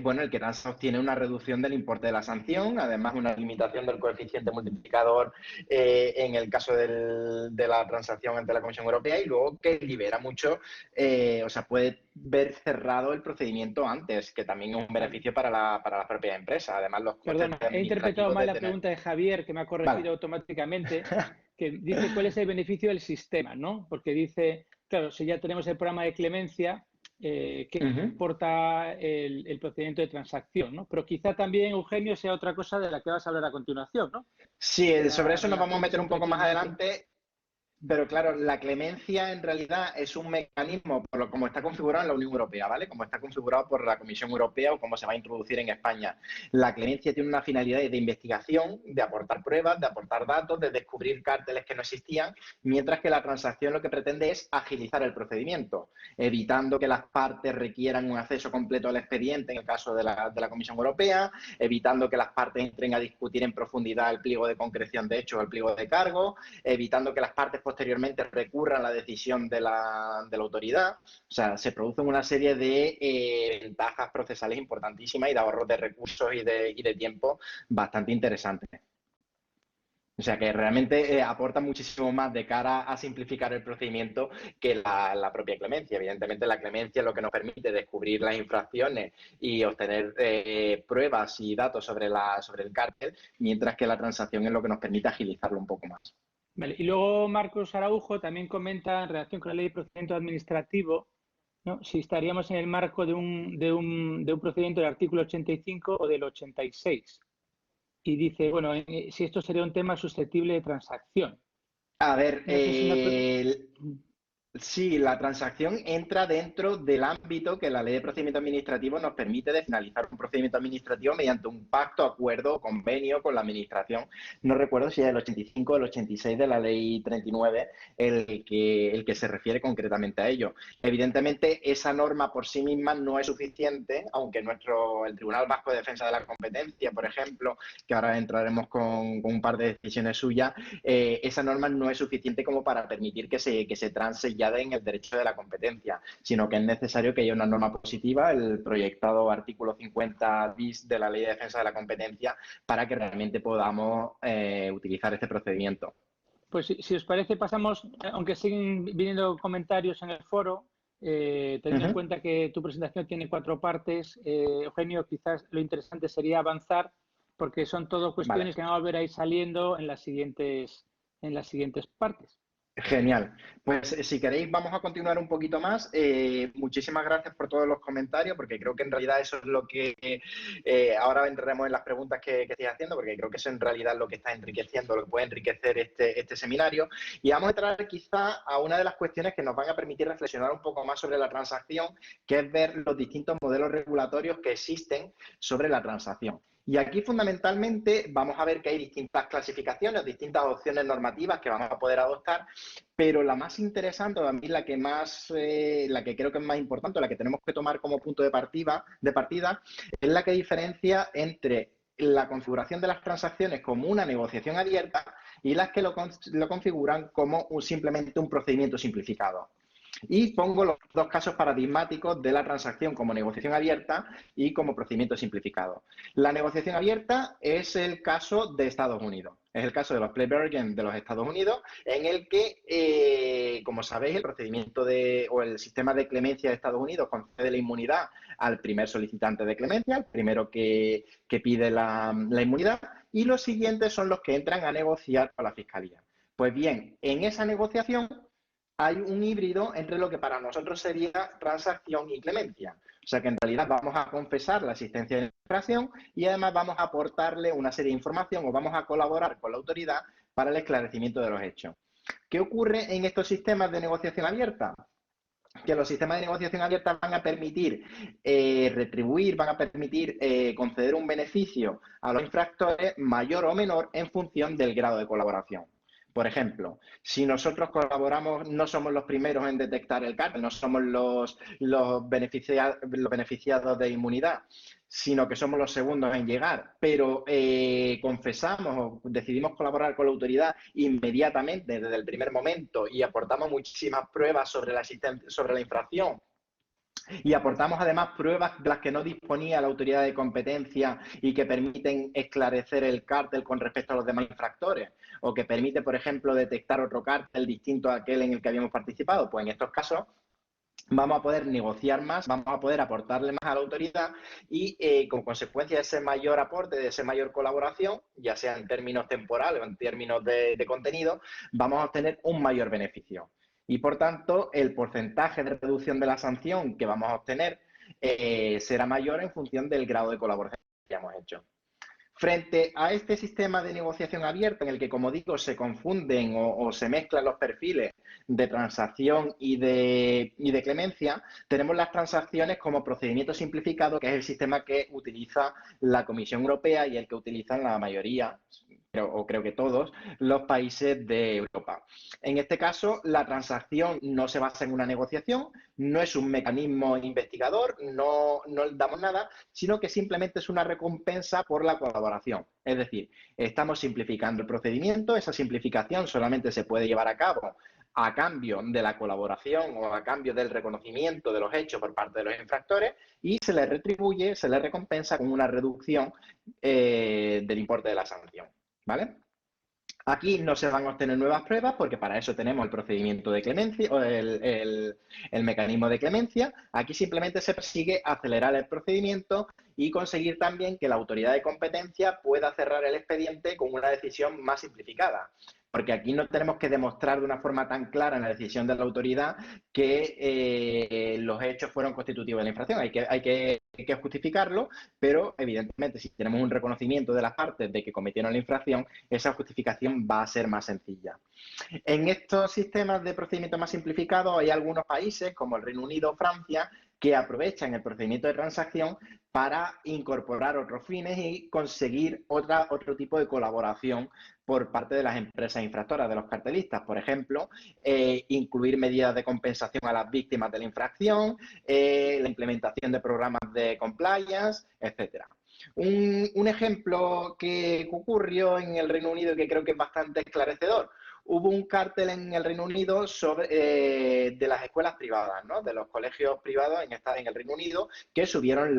Bueno, el que transa obtiene una reducción del importe de la sanción, además una limitación del coeficiente multiplicador en el caso de la transacción ante la Comisión Europea, y luego que libera mucho, o sea, puede ver cerrado el procedimiento antes, que también es un beneficio para la propia empresa. Además, los costes Perdona, he interpretado administrativos mal de la tener... pregunta de Javier, que me ha corregido Vale. automáticamente, que dice cuál es el beneficio del sistema, ¿no? Porque dice, claro, si ya tenemos el programa de clemencia, ¿qué aporta el procedimiento de transacción, ¿no? Pero quizá también, Eugenio, sea otra cosa de la que vas a hablar a continuación, ¿no? Sí, sobre eso nos vamos a Relaciones meter un entre poco más clemencia. adelante. Pero claro, la clemencia en realidad es un mecanismo, como está configurado en la Unión Europea, ¿vale? Como está configurado por la Comisión Europea o como se va a introducir en España. La clemencia tiene una finalidad de investigación, de aportar pruebas, de aportar datos, de descubrir cárteles que no existían, mientras que la transacción lo que pretende es agilizar el procedimiento, evitando que las partes requieran un acceso completo al expediente en el caso de la Comisión Europea, evitando que las partes entren a discutir en profundidad el pliego de concreción de hechos o el pliego de cargo, evitando que las partes posteriormente recurran a la decisión de la autoridad. O sea, se producen una serie de ventajas procesales importantísimas y de ahorros de recursos y de tiempo bastante interesantes. O sea, que realmente aporta muchísimo más de cara a simplificar el procedimiento que la propia clemencia. Evidentemente, la clemencia es lo que nos permite descubrir las infracciones y obtener pruebas y datos sobre el cártel, mientras que la transacción es lo que nos permite agilizarlo un poco más. Vale. Y luego Marcos Araujo también comenta en relación con la ley de procedimiento administrativo, ¿no? Si estaríamos en el marco de un procedimiento del artículo 85 o del 86. Y dice, bueno, si esto sería un tema susceptible de transacción. A ver, No sé si sí, la transacción entra dentro del ámbito que la Ley de Procedimiento Administrativo nos permite de finalizar un procedimiento administrativo mediante un pacto, acuerdo o convenio con la Administración. No recuerdo si es el 85 o el 86 de la Ley 39 el que se refiere concretamente a ello. Evidentemente, esa norma por sí misma no es suficiente, aunque el Tribunal Vasco de Defensa de la Competencia, por ejemplo, que ahora entraremos con un par de decisiones suyas, esa norma no es suficiente como para permitir que se transe ya en el derecho de la competencia, sino que es necesario que haya una norma positiva, el proyectado artículo 50 bis de la Ley de Defensa de la Competencia, para que realmente podamos utilizar este procedimiento. Pues si os parece, pasamos, aunque siguen viniendo comentarios en el foro, teniendo en cuenta que tu presentación tiene 4 partes, Eugenio, quizás lo interesante sería avanzar, porque son todo cuestiones que van a volver a ir saliendo en las siguientes partes. Genial. Pues si queréis vamos a continuar un poquito más. Muchísimas gracias por todos los comentarios, porque creo que en realidad eso es lo que ahora entraremos en las preguntas que estoy haciendo, porque creo que eso en realidad es lo que está enriqueciendo, lo que puede enriquecer este seminario. Y vamos a entrar quizá a una de las cuestiones que nos van a permitir reflexionar un poco más sobre la transacción, que es ver los distintos modelos regulatorios que existen sobre la transacción. Y aquí fundamentalmente vamos a ver que hay distintas clasificaciones, distintas opciones normativas que vamos a poder adoptar, pero la más interesante, o a mí la que creo que es más importante, la que tenemos que tomar como punto de partida, es la que diferencia entre la configuración de las transacciones como una negociación abierta y las que lo configuran como simplemente un procedimiento simplificado. Y pongo los dos casos paradigmáticos de la transacción como negociación abierta y como procedimiento simplificado. La negociación abierta es el caso de Estados Unidos. Es el caso de los plea bargain de los Estados Unidos, en el que, como sabéis, el procedimiento o el sistema de clemencia de Estados Unidos concede la inmunidad al primer solicitante de clemencia, al primero que pide la inmunidad, y los siguientes son los que entran a negociar con la Fiscalía. Pues bien, en esa negociación hay un híbrido entre lo que para nosotros sería transacción y clemencia. O sea que en realidad vamos a confesar la existencia de la infracción y además vamos a aportarle una serie de información o vamos a colaborar con la autoridad para el esclarecimiento de los hechos. ¿Qué ocurre en estos sistemas de negociación abierta? Que los sistemas de negociación abierta van a permitir retribuir, van a permitir conceder un beneficio a los infractores mayor o menor en función del grado de colaboración. Por ejemplo, si nosotros colaboramos, no somos los primeros en detectar el cártel, no somos los beneficiados de inmunidad, sino que somos los segundos en llegar, pero confesamos o decidimos colaborar con la autoridad inmediatamente desde el primer momento y aportamos muchísimas pruebas sobre la infracción y aportamos además pruebas de las que no disponía la autoridad de competencia y que permiten esclarecer el cártel con respecto a los demás infractores, o que permite, por ejemplo, detectar otro cártel distinto a aquel en el que habíamos participado, pues en estos casos vamos a poder negociar más, vamos a poder aportarle más a la autoridad y como consecuencia de ese mayor aporte, de esa mayor colaboración, ya sea en términos temporales o en términos de contenido, vamos a obtener un mayor beneficio. Y por tanto, el porcentaje de reducción de la sanción que vamos a obtener será mayor en función del grado de colaboración que hayamos hecho. Frente a este sistema de negociación abierta en el que, como digo, se confunden o se mezclan los perfiles de transacción y de clemencia, tenemos las transacciones como procedimiento simplificado, que es el sistema que utiliza la Comisión Europea y el que utilizan la mayoría, o creo que todos, los países de Europa. En este caso, la transacción no se basa en una negociación, no es un mecanismo investigador, no damos nada, sino que simplemente es una recompensa por la colaboración. Es decir, estamos simplificando el procedimiento, esa simplificación solamente se puede llevar a cabo a cambio de la colaboración o a cambio del reconocimiento de los hechos por parte de los infractores y se les retribuye, se les recompensa con una reducción del importe de la sanción. ¿Vale? Aquí no se van a obtener nuevas pruebas porque para eso tenemos el procedimiento de clemencia o el mecanismo de clemencia. Aquí simplemente se persigue acelerar el procedimiento y conseguir también que la autoridad de competencia pueda cerrar el expediente con una decisión más simplificada. Porque aquí no tenemos que demostrar de una forma tan clara en la decisión de la autoridad que los hechos fueron constitutivos de la infracción. Hay que justificarlo, pero evidentemente si tenemos un reconocimiento de las partes de que cometieron la infracción, esa justificación va a ser más sencilla. En estos sistemas de procedimiento más simplificado hay algunos países, como el Reino Unido o Francia, que aprovechan el procedimiento de transacción para incorporar otros fines y conseguir otro tipo de colaboración por parte de las empresas infractoras, de los cartelistas. Por ejemplo, incluir medidas de compensación a las víctimas de la infracción, la implementación de programas de compliance, etcétera. Un ejemplo que ocurrió en el Reino Unido y que creo que es bastante esclarecedor. Hubo un cártel en el Reino Unido de las escuelas privadas, ¿no? De los colegios privados en el Reino Unido que subieron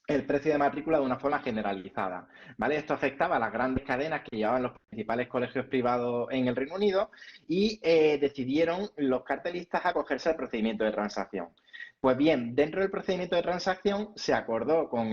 el precio de matrícula de una forma generalizada, ¿vale? Esto afectaba a las grandes cadenas que llevaban los principales colegios privados en el Reino Unido y decidieron los cartelistas acogerse al procedimiento de transacción. Pues bien, dentro del procedimiento de transacción se acordó con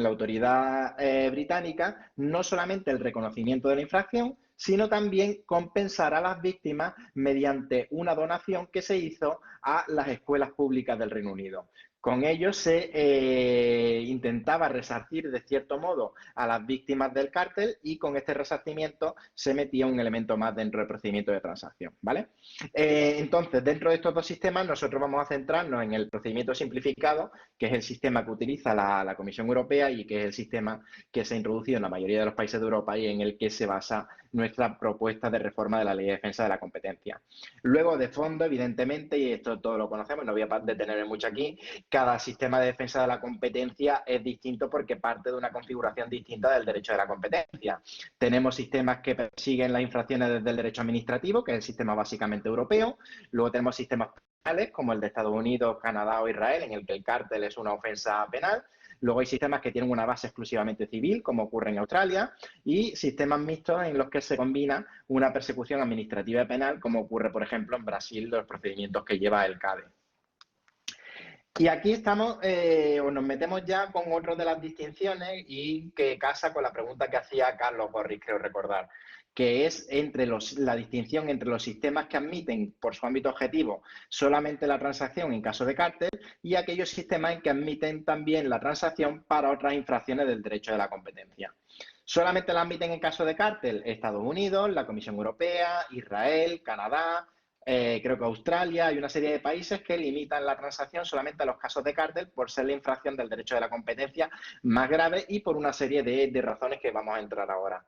la autoridad británica no solamente el reconocimiento de la infracción, sino también compensar a las víctimas mediante una donación que se hizo a las escuelas públicas del Reino Unido. Con ello se intentaba resarcir de cierto modo a las víctimas del cártel y con este resarcimiento se metía un elemento más dentro del procedimiento de transacción, ¿vale? Entonces, dentro de estos dos sistemas nosotros vamos a centrarnos en el procedimiento simplificado, que es el sistema que utiliza la Comisión Europea y que es el sistema que se ha introducido en la mayoría de los países de Europa y en el que se basa nuestra propuesta de reforma de la Ley de Defensa de la Competencia. Luego, de fondo, evidentemente, y esto todos lo conocemos, no voy a detenerme mucho aquí, cada sistema de defensa de la competencia es distinto porque parte de una configuración distinta del derecho de la competencia. Tenemos sistemas que persiguen las infracciones desde el derecho administrativo, que es el sistema básicamente europeo. Luego tenemos sistemas penales, como el de Estados Unidos, Canadá o Israel, en el que el cártel es una ofensa penal. Luego hay sistemas que tienen una base exclusivamente civil, como ocurre en Australia, y sistemas mixtos en los que se combina una persecución administrativa y penal, como ocurre, por ejemplo, en Brasil, los procedimientos que lleva el CADE. Y aquí estamos, o nos metemos ya con otro de las distinciones y que casa con la pregunta que hacía Carlos Borris, creo recordar, que es la distinción entre los sistemas que admiten por su ámbito objetivo solamente la transacción en caso de cártel y aquellos sistemas en que admiten también la transacción para otras infracciones del derecho de la competencia. Solamente la admiten en caso de cártel Estados Unidos, la Comisión Europea, Israel, Canadá, creo que Australia, hay una serie de países que limitan la transacción solamente a los casos de cártel por ser la infracción del derecho de la competencia más grave y por una serie de razones que vamos a entrar ahora.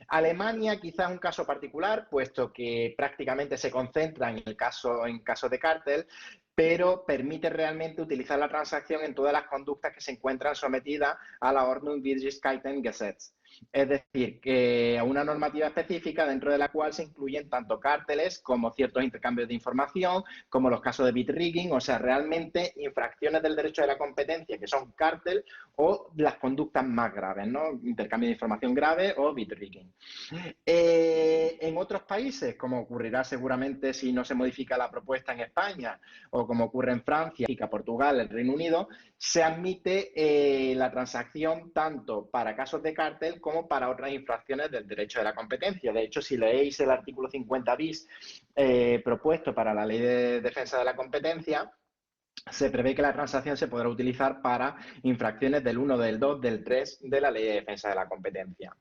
Alemania quizás es un caso particular, puesto que prácticamente se concentra en caso de cártel, pero permite realmente utilizar la transacción en todas las conductas que se encuentran sometidas a la Ordnungswidrigkeitengesetz. Es decir, que a una normativa específica dentro de la cual se incluyen tanto cárteles como ciertos intercambios de información, como los casos de bit-rigging, o sea, realmente infracciones del derecho de la competencia que son cártel o las conductas más graves, ¿no? Intercambio de información grave o bit-rigging. En otros países, como ocurrirá seguramente si no se modifica la propuesta en España o como ocurre en Francia, Portugal, el Reino Unido, se admite la transacción tanto para casos de cártel como para otras infracciones del derecho de la competencia. De hecho, si leéis el artículo 50 bis propuesto para la Ley de Defensa de la Competencia, se prevé que la transacción se podrá utilizar para infracciones del 1, del 2, del 3 de la Ley de Defensa de la Competencia.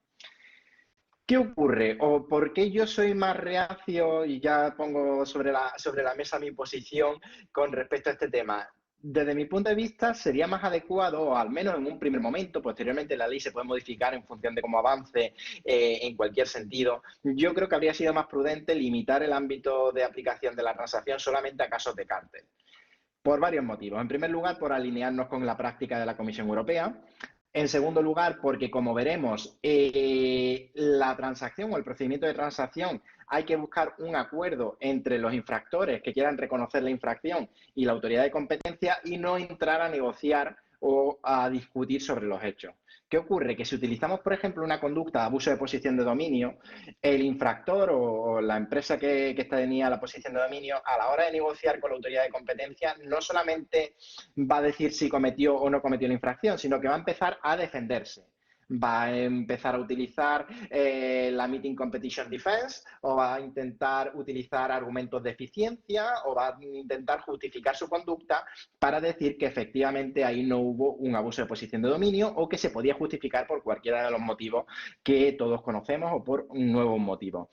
¿Qué ocurre? ¿O por qué yo soy más reacio y ya pongo sobre la mesa mi posición con respecto a este tema? Desde mi punto de vista, sería más adecuado, o al menos en un primer momento, posteriormente la ley se puede modificar en función de cómo avance en cualquier sentido. Yo creo que habría sido más prudente limitar el ámbito de aplicación de la transacción solamente a casos de cártel. Por varios motivos. En primer lugar, por alinearnos con la práctica de la Comisión Europea. En segundo lugar, porque como veremos, la transacción o el procedimiento de transacción hay que buscar un acuerdo entre los infractores que quieran reconocer la infracción y la autoridad de competencia y no entrar a negociar o a discutir sobre los hechos. ¿Qué ocurre? Que si utilizamos, por ejemplo, una conducta de abuso de posición de dominio, el infractor o la empresa que tenía la posición de dominio, a la hora de negociar con la autoridad de competencia, no solamente va a decir si cometió o no cometió la infracción, sino que va a empezar a defenderse. Va a empezar a utilizar la Meeting Competition Defense o va a intentar utilizar argumentos de eficiencia o va a intentar justificar su conducta para decir que efectivamente ahí no hubo un abuso de posición de dominio o que se podía justificar por cualquiera de los motivos que todos conocemos o por un nuevo motivo.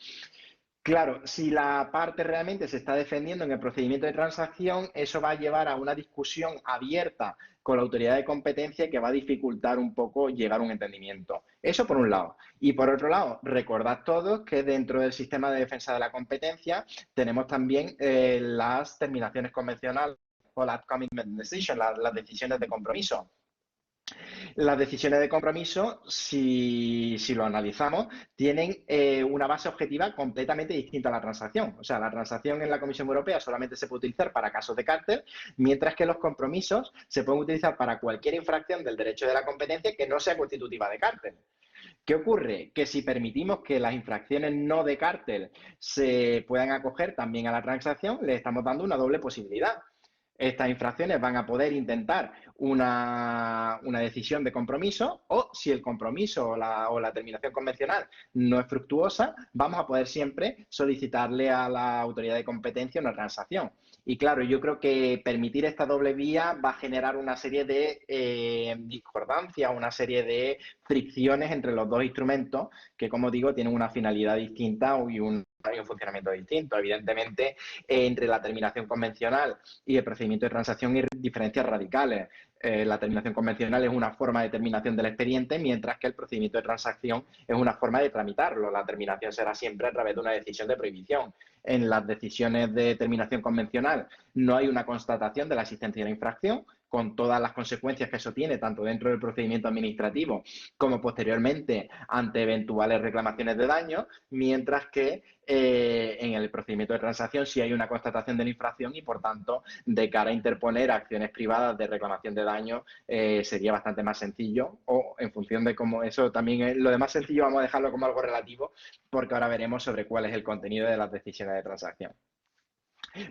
Claro, si la parte realmente se está defendiendo en el procedimiento de transacción, eso va a llevar a una discusión abierta con la autoridad de competencia que va a dificultar un poco llegar a un entendimiento. Eso por un lado. Y por otro lado, recordad todos que dentro del sistema de defensa de la competencia tenemos también las terminaciones convencionales o las commitment decisions, las decisiones de compromiso. Las decisiones de compromiso, si lo analizamos, tienen una base objetiva completamente distinta a la transacción. O sea, la transacción en la Comisión Europea solamente se puede utilizar para casos de cártel, mientras que los compromisos se pueden utilizar para cualquier infracción del derecho de la competencia que no sea constitutiva de cártel. ¿Qué ocurre? Que si permitimos que las infracciones no de cártel se puedan acoger también a la transacción, le estamos dando una doble posibilidad. Estas infracciones van a poder intentar una decisión de compromiso o si el compromiso o la terminación convencional no es fructuosa, vamos a poder siempre solicitarle a la autoridad de competencia una transacción. Y claro, yo creo que permitir esta doble vía va a generar una serie de discordancias, una serie de fricciones entre los dos instrumentos que, como digo, tienen una finalidad distinta y un funcionamiento distinto. Evidentemente, entre la terminación convencional y el procedimiento de transacción hay diferencias radicales. La terminación convencional es una forma de terminación del expediente, mientras que el procedimiento de transacción es una forma de tramitarlo. La terminación será siempre a través de una decisión de prohibición. En las decisiones de terminación convencional no hay una constatación de la existencia de la infracción, con todas las consecuencias que eso tiene, tanto dentro del procedimiento administrativo como posteriormente ante eventuales reclamaciones de daño, mientras que en el procedimiento de transacción sí hay una constatación de la infracción y, por tanto, de cara a interponer acciones privadas de reclamación de daño sería bastante más sencillo, o en función de cómo eso también es, lo de más sencillo vamos a dejarlo como algo relativo, porque ahora veremos sobre cuál es el contenido de las decisiones de transacción.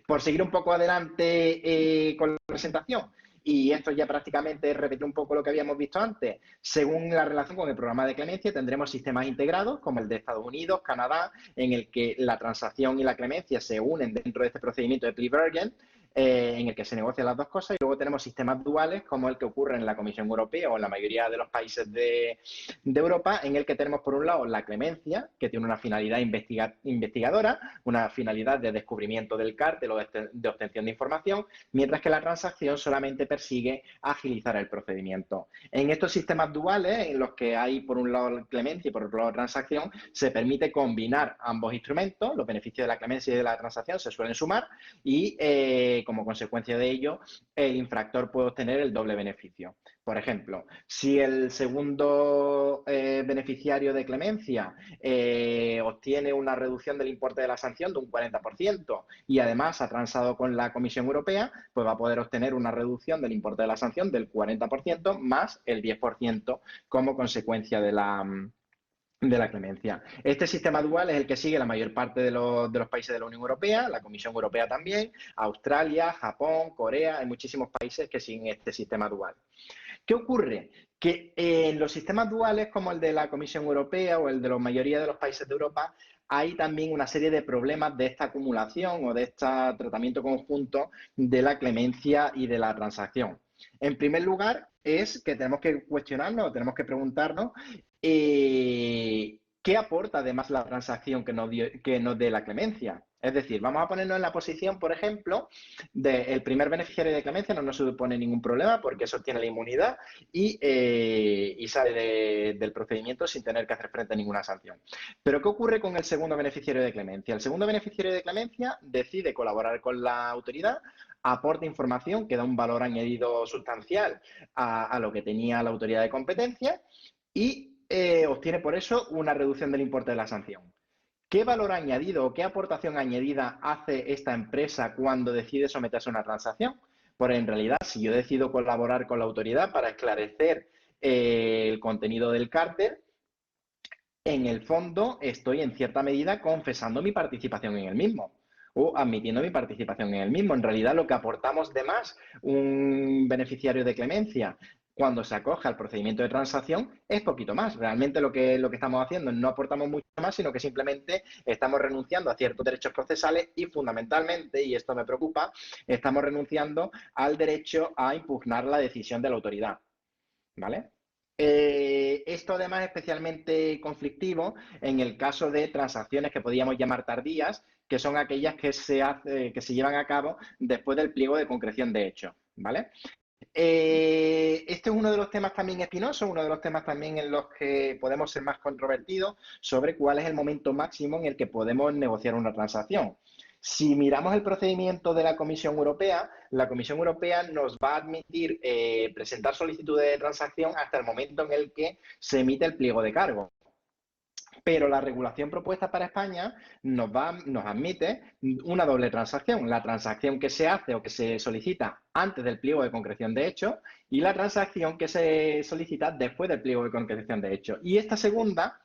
Por seguir un poco adelante con la presentación, y esto ya prácticamente es repetir un poco lo que habíamos visto antes. Según la relación con el programa de clemencia, tendremos sistemas integrados como el de Estados Unidos, Canadá, en el que la transacción y la clemencia se unen dentro de este procedimiento de plea bargain, en el que se negocian las dos cosas, y luego tenemos sistemas duales como el que ocurre en la Comisión Europea o en la mayoría de los países de Europa, en el que tenemos por un lado la clemencia, que tiene una finalidad investigadora, una finalidad de descubrimiento del cártel o de obtención de información, mientras que la transacción solamente persigue agilizar el procedimiento. En estos sistemas duales, en los que hay por un lado clemencia y por otro lado transacción, se permite combinar ambos instrumentos, los beneficios de la clemencia y de la transacción se suelen sumar y como consecuencia de ello, el infractor puede obtener el doble beneficio. Por ejemplo, si el segundo beneficiario de clemencia obtiene una reducción del importe de la sanción de un 40% y además ha transado con la Comisión Europea, pues va a poder obtener una reducción del importe de la sanción del 40% más el 10% como consecuencia de la clemencia. Este sistema dual es el que sigue la mayor parte de los países de la Unión Europea, la Comisión Europea también, Australia, Japón, Corea, hay muchísimos países que siguen este sistema dual. ¿Qué ocurre? Que en los sistemas duales como el de la Comisión Europea o el de la mayoría de los países de Europa, hay también una serie de problemas de esta acumulación o de este tratamiento conjunto de la clemencia y de la transacción. En primer lugar, es que tenemos que cuestionarnos, tenemos que preguntarnos ¿qué aporta además la transacción que nos dé la clemencia? Es decir, vamos a ponernos en la posición, por ejemplo, del primer beneficiario de clemencia, no nos supone ningún problema porque eso obtiene la inmunidad y sale del procedimiento sin tener que hacer frente a ninguna sanción. Pero ¿qué ocurre con el segundo beneficiario de clemencia? El segundo beneficiario de clemencia decide colaborar con la autoridad, aporta información que da un valor añadido sustancial a lo que tenía la autoridad de competencia y obtiene por eso una reducción del importe de la sanción. ¿Qué valor añadido o qué aportación añadida hace esta empresa cuando decide someterse a una transacción? Pues en realidad, si yo decido colaborar con la autoridad para esclarecer el contenido del cártel, en el fondo estoy en cierta medida confesando mi participación en el mismo o admitiendo mi participación en el mismo. En realidad, lo que aportamos de más un beneficiario de clemencia cuando se acoge al procedimiento de transacción es poquito más. Realmente lo que estamos haciendo no aportamos mucho más, sino que simplemente estamos renunciando a ciertos derechos procesales y fundamentalmente, y esto me preocupa, estamos renunciando al derecho a impugnar la decisión de la autoridad. ¿Vale? Esto además es especialmente conflictivo en el caso de transacciones que podríamos llamar tardías, que son aquellas que se llevan a cabo después del pliego de concreción de hechos, ¿vale? Este es uno de los temas también espinosos, uno de los temas también en los que podemos ser más controvertidos sobre cuál es el momento máximo en el que podemos negociar una transacción. Si miramos el procedimiento de la Comisión Europea, la Comisión Europea nos va a admitir presentar solicitudes de transacción hasta el momento en el que se emite el pliego de cargo. Pero la regulación propuesta para España nos admite una doble transacción. La transacción que se hace o que se solicita antes del pliego de concreción de hechos y la transacción que se solicita después del pliego de concreción de hechos. Y esta segunda,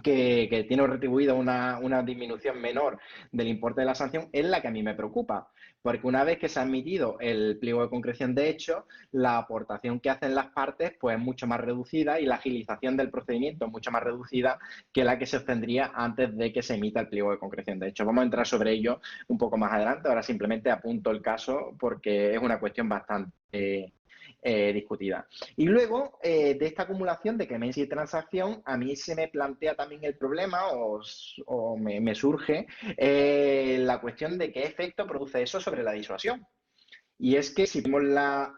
que tiene retribuida una disminución menor del importe de la sanción, es la que a mí me preocupa. Porque una vez que se ha admitido el pliego de concreción de hechos, la aportación que hacen las partes pues, es mucho más reducida y la agilización del procedimiento es mucho más reducida que la que se obtendría antes de que se emita el pliego de concreción de hechos. Vamos a entrar sobre ello un poco más adelante. Ahora simplemente apunto el caso porque es una cuestión bastante discutida. Y luego, de esta acumulación de clemencia y transacción, a mí se me plantea también el problema o me surge la cuestión de qué efecto produce eso sobre la disuasión. Y es que si vemos la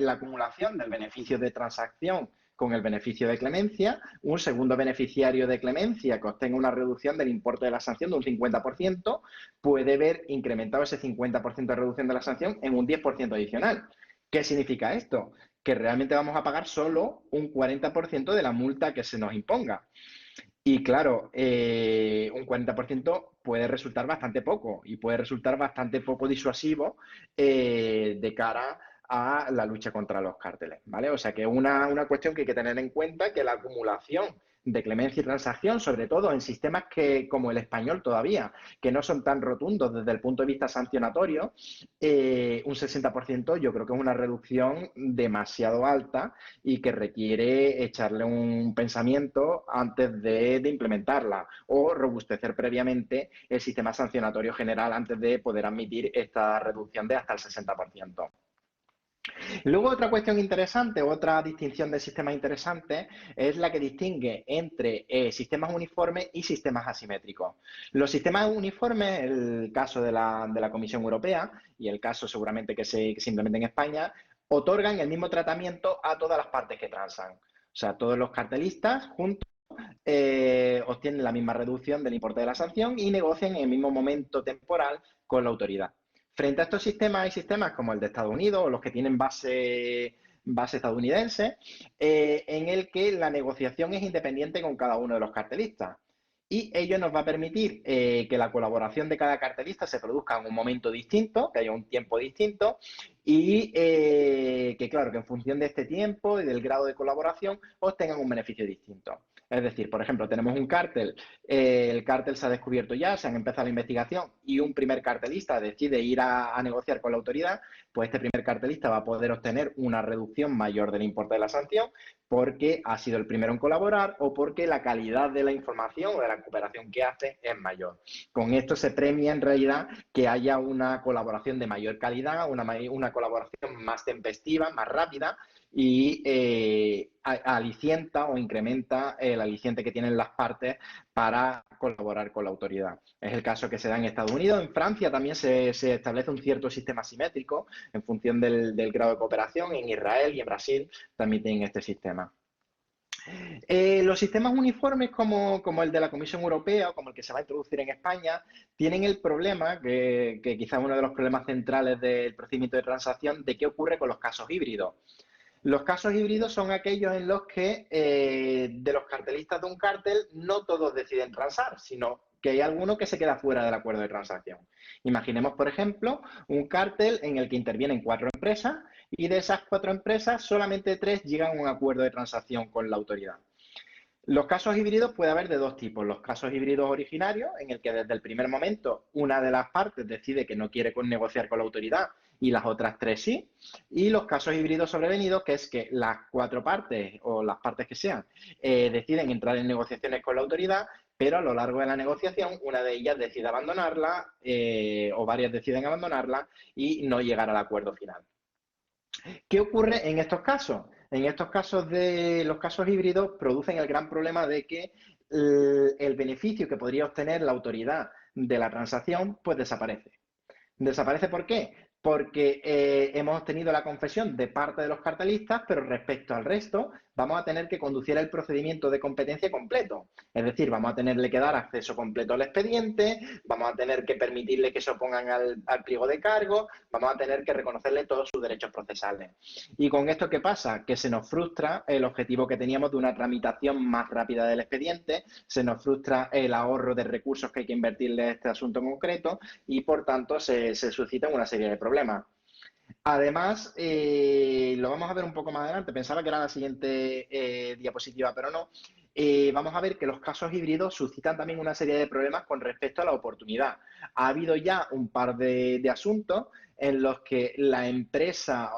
acumulación del beneficio de transacción con el beneficio de clemencia, un segundo beneficiario de clemencia que obtenga una reducción del importe de la sanción de un 50%, puede ver incrementado ese 50% de reducción de la sanción en un 10% adicional. ¿Qué significa esto? Que realmente vamos a pagar solo un 40% de la multa que se nos imponga. Y claro, un 40% puede resultar bastante poco y puede resultar bastante poco disuasivo de cara a la lucha contra los cárteles, ¿vale? O sea que es una cuestión que hay que tener en cuenta, que la acumulación de clemencia y transacción, sobre todo en sistemas como el español todavía, que no son tan rotundos desde el punto de vista sancionatorio, un 60% yo creo que es una reducción demasiado alta y que requiere echarle un pensamiento antes de implementarla o robustecer previamente el sistema sancionatorio general antes de poder admitir esta reducción de hasta el 60%. Luego otra cuestión interesante, otra distinción de sistemas interesante es la que distingue entre sistemas uniformes y sistemas asimétricos. Los sistemas uniformes, el caso de la Comisión Europea y el caso seguramente que se implementa en España, otorgan el mismo tratamiento a todas las partes que transan. O sea, todos los cartelistas juntos obtienen la misma reducción del importe de la sanción y negocian en el mismo momento temporal con la autoridad. Frente a estos sistemas, hay sistemas como el de Estados Unidos o los que tienen base estadounidense, en el que la negociación es independiente con cada uno de los cartelistas. Y ello nos va a permitir que la colaboración de cada cartelista se produzca en un momento distinto, que haya un tiempo distinto y que, claro, que en función de este tiempo y del grado de colaboración obtengan un beneficio distinto. Es decir, por ejemplo, tenemos un cártel, el cártel se ha descubierto ya, se han empezado la investigación y un primer cartelista decide ir a negociar con la autoridad, pues este primer cartelista va a poder obtener una reducción mayor del importe de la sanción porque ha sido el primero en colaborar o porque la calidad de la información o de la cooperación que hace es mayor. Con esto se premia en realidad que haya una colaboración de mayor calidad, una colaboración más tempestiva, más rápida y alicienta o incrementa el aliciente que tienen las partes para colaborar con la autoridad. Es el caso que se da en Estados Unidos. En Francia también se establece un cierto sistema simétrico en función del grado de cooperación. En Israel y en Brasil también tienen este sistema. Los sistemas uniformes como el de la Comisión Europea o como el que se va a introducir en España tienen el problema, que quizás es uno de los problemas centrales del procedimiento de transacción, de qué ocurre con los casos híbridos. Los casos híbridos son aquellos en los que de los cartelistas de un cártel no todos deciden transar, sino que hay alguno que se queda fuera del acuerdo de transacción. Imaginemos, por ejemplo, un cártel en el que intervienen 4 empresas y de esas 4 empresas solamente 3 llegan a un acuerdo de transacción con la autoridad. Los casos híbridos puede haber de 2 tipos. Los casos híbridos originarios, en el que desde el primer momento una de las partes decide que no quiere negociar con la autoridad y las otras 3 sí. Y los casos híbridos sobrevenidos, que es que las 4 partes o las partes que sean deciden entrar en negociaciones con la autoridad, pero a lo largo de la negociación una de ellas decide abandonarla o varias deciden abandonarla y no llegar al acuerdo final. ¿Qué ocurre en estos casos? En estos casos los casos híbridos producen el gran problema de que el beneficio que podría obtener la autoridad de la transacción pues desaparece. ¿Desaparece por qué? Porque hemos obtenido la confesión de parte de los cartelistas, pero respecto al resto vamos a tener que conducir el procedimiento de competencia completo. Es decir, vamos a tenerle que dar acceso completo al expediente, vamos a tener que permitirle que se opongan al pliego de cargo, vamos a tener que reconocerle todos sus derechos procesales. ¿Y con esto qué pasa? Que se nos frustra el objetivo que teníamos de una tramitación más rápida del expediente, se nos frustra el ahorro de recursos que hay que invertirle a este asunto en concreto y, por tanto, se suscitan una serie de problemas. Además, lo vamos a ver un poco más adelante, pensaba que era la siguiente diapositiva, pero no. Vamos a ver que los casos híbridos suscitan también una serie de problemas con respecto a la oportunidad. Ha habido ya un par de asuntos en los que la empresa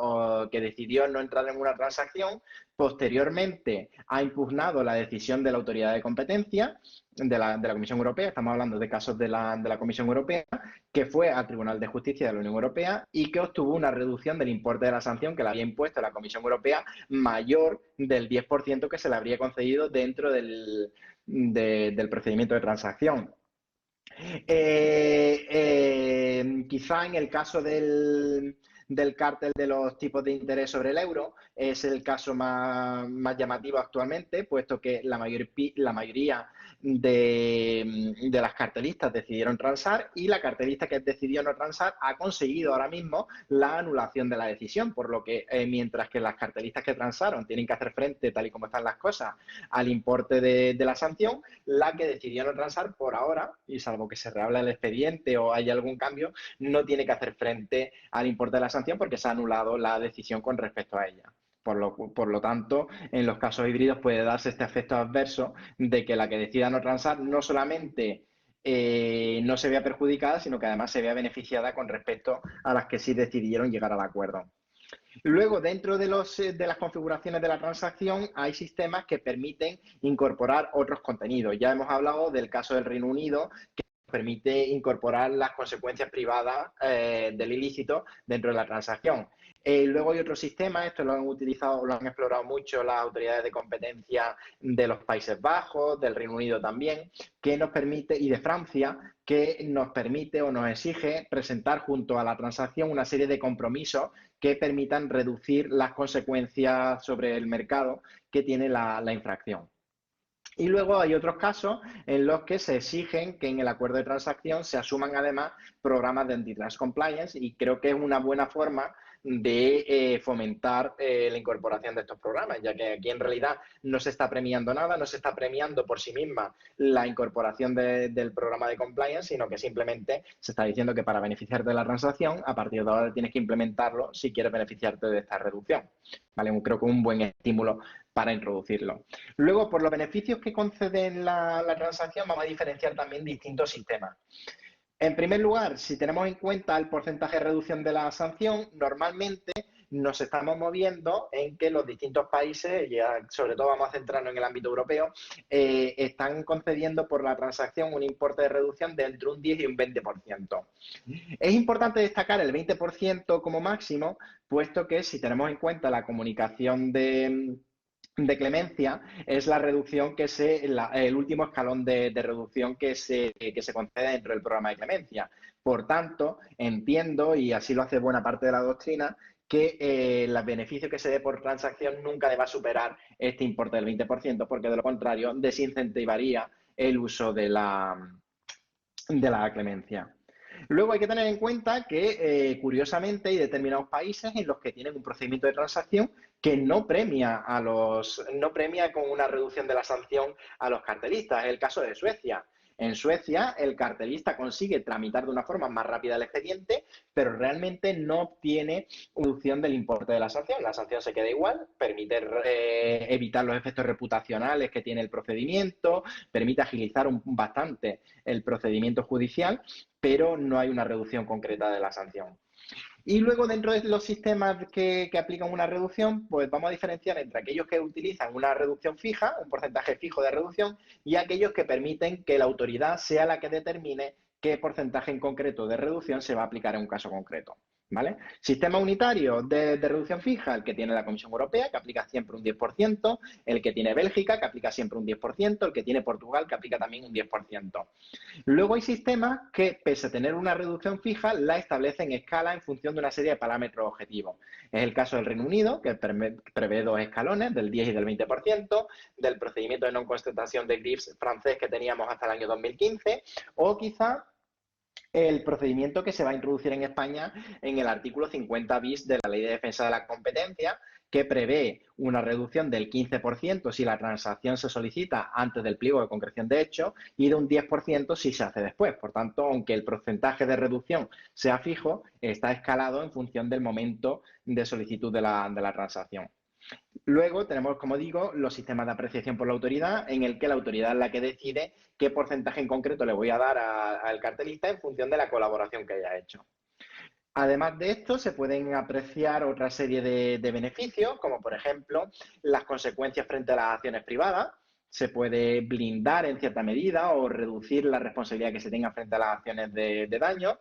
que decidió no entrar en una transacción, posteriormente ha impugnado la decisión de la autoridad de competencia de la Comisión Europea, estamos hablando de casos de la Comisión Europea, que fue al Tribunal de Justicia de la Unión Europea y que obtuvo una reducción del importe de la sanción que le había impuesto la Comisión Europea mayor del 10% que se le habría concedido dentro del procedimiento de transacción. Quizá en el caso del cártel de los tipos de interés sobre el euro es el caso más llamativo actualmente, puesto que la mayoría de las cartelistas decidieron transar y la cartelista que decidió no transar ha conseguido ahora mismo la anulación de la decisión, por lo que mientras que las cartelistas que transaron tienen que hacer frente, tal y como están las cosas, al importe de la sanción, la que decidió no transar por ahora, y salvo que se reabra el expediente o haya algún cambio, no tiene que hacer frente al importe de la sanción porque se ha anulado la decisión con respecto a ella. Por lo tanto, en los casos híbridos puede darse este efecto adverso de que la que decida no transar no solamente no se vea perjudicada, sino que además se vea beneficiada con respecto a las que sí decidieron llegar al acuerdo. Luego, dentro de las configuraciones de la transacción, hay sistemas que permiten incorporar otros contenidos. Ya hemos hablado del caso del Reino Unido, que permite incorporar las consecuencias privadas del ilícito dentro de la transacción. Luego hay otros sistemas, esto lo han utilizado, lo han explorado mucho las autoridades de competencia de los Países Bajos, del Reino Unido también, que nos permite, y de Francia, que nos permite o nos exige presentar junto a la transacción una serie de compromisos que permitan reducir las consecuencias sobre el mercado que tiene la infracción. Y luego hay otros casos en los que se exigen que en el acuerdo de transacción se asuman además programas de antitrust compliance, y creo que es una buena forma de fomentar la incorporación de estos programas, ya que aquí en realidad no se está premiando nada, no se está premiando por sí misma la incorporación del programa de compliance, sino que simplemente se está diciendo que para beneficiarte de la transacción, a partir de ahora tienes que implementarlo si quieres beneficiarte de esta reducción. ¿Vale? Creo que es un buen estímulo para introducirlo. Luego, por los beneficios que conceden la transacción, vamos a diferenciar también distintos sistemas. En primer lugar, si tenemos en cuenta el porcentaje de reducción de la sanción, normalmente nos estamos moviendo en que los distintos países, ya sobre todo vamos a centrarnos en el ámbito europeo, están concediendo por la transacción un importe de reducción de entre un 10 y un 20%. Es importante destacar el 20% como máximo, puesto que si tenemos en cuenta la comunicación de clemencia, es la reducción que el último escalón de reducción que se concede dentro del programa de clemencia. Por tanto, entiendo, y así lo hace buena parte de la doctrina, que el beneficio que se dé por transacción nunca deba superar este importe del 20%, porque de lo contrario desincentivaría el uso de la clemencia. Luego hay que tener en cuenta que, curiosamente, hay determinados países en los que tienen un procedimiento de transacción que no premia con una reducción de la sanción a los cartelistas. Es el caso de Suecia. En Suecia, el cartelista consigue tramitar de una forma más rápida el expediente, pero realmente no obtiene reducción del importe de la sanción. La sanción se queda igual, permite evitar los efectos reputacionales que tiene el procedimiento, permite agilizar bastante el procedimiento judicial, pero no hay una reducción concreta de la sanción. Y luego, dentro de los sistemas que aplican una reducción, pues vamos a diferenciar entre aquellos que utilizan una reducción fija, un porcentaje fijo de reducción, y aquellos que permiten que la autoridad sea la que determine qué porcentaje en concreto de reducción se va a aplicar en un caso concreto. ¿Vale? Sistema unitario de reducción fija, el que tiene la Comisión Europea, que aplica siempre un 10%, el que tiene Bélgica, que aplica siempre un 10%, el que tiene Portugal, que aplica también un 10%. Luego hay sistemas que, pese a tener una reducción fija, la establecen en escala en función de una serie de parámetros objetivos. Es el caso del Reino Unido, que prevé dos escalones, del 10 y del 20%, del procedimiento de no constatación de GRIFs francés que teníamos hasta el año 2015, o quizá el procedimiento que se va a introducir en España en el artículo 50 bis de la Ley de Defensa de la Competencia, que prevé una reducción del 15% si la transacción se solicita antes del pliego de concreción de hechos y de un 10% si se hace después. Por tanto, aunque el porcentaje de reducción sea fijo, está escalado en función del momento de solicitud de la transacción. Luego tenemos, como digo, los sistemas de apreciación por la autoridad, en el que la autoridad es la que decide qué porcentaje en concreto le voy a dar al cartelista en función de la colaboración que haya hecho. Además de esto, se pueden apreciar otra serie de beneficios, como por ejemplo las consecuencias frente a las acciones privadas. Se puede blindar en cierta medida o reducir la responsabilidad que se tenga frente a las acciones de daño,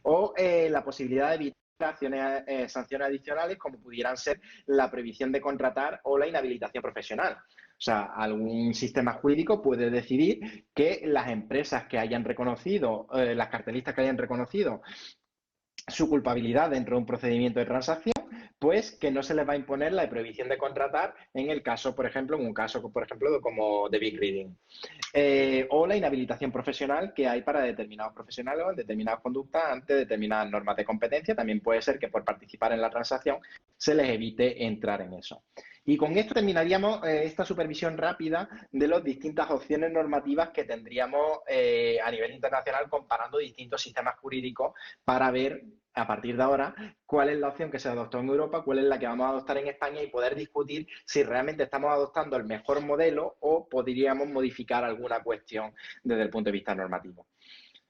o la posibilidad de evitar sanciones adicionales, como pudieran ser la prohibición de contratar o la inhabilitación profesional. O sea, algún sistema jurídico puede decidir que las empresas que hayan reconocido, las cartelistas que hayan reconocido su culpabilidad dentro de un procedimiento de transacción, pues que no se les va a imponer la prohibición de contratar en el caso, por ejemplo, en un caso, por ejemplo, como de Big Reading. O la inhabilitación profesional que hay para determinados profesionales o en determinadas conductas ante determinadas normas de competencia. También puede ser que por participar en la transacción se les evite entrar en eso. Y con esto terminaríamos esta supervisión rápida de las distintas opciones normativas que tendríamos a nivel internacional, comparando distintos sistemas jurídicos para ver a partir de ahora, cuál es la opción que se adoptó en Europa, cuál es la que vamos a adoptar en España y poder discutir si realmente estamos adoptando el mejor modelo o podríamos modificar alguna cuestión desde el punto de vista normativo.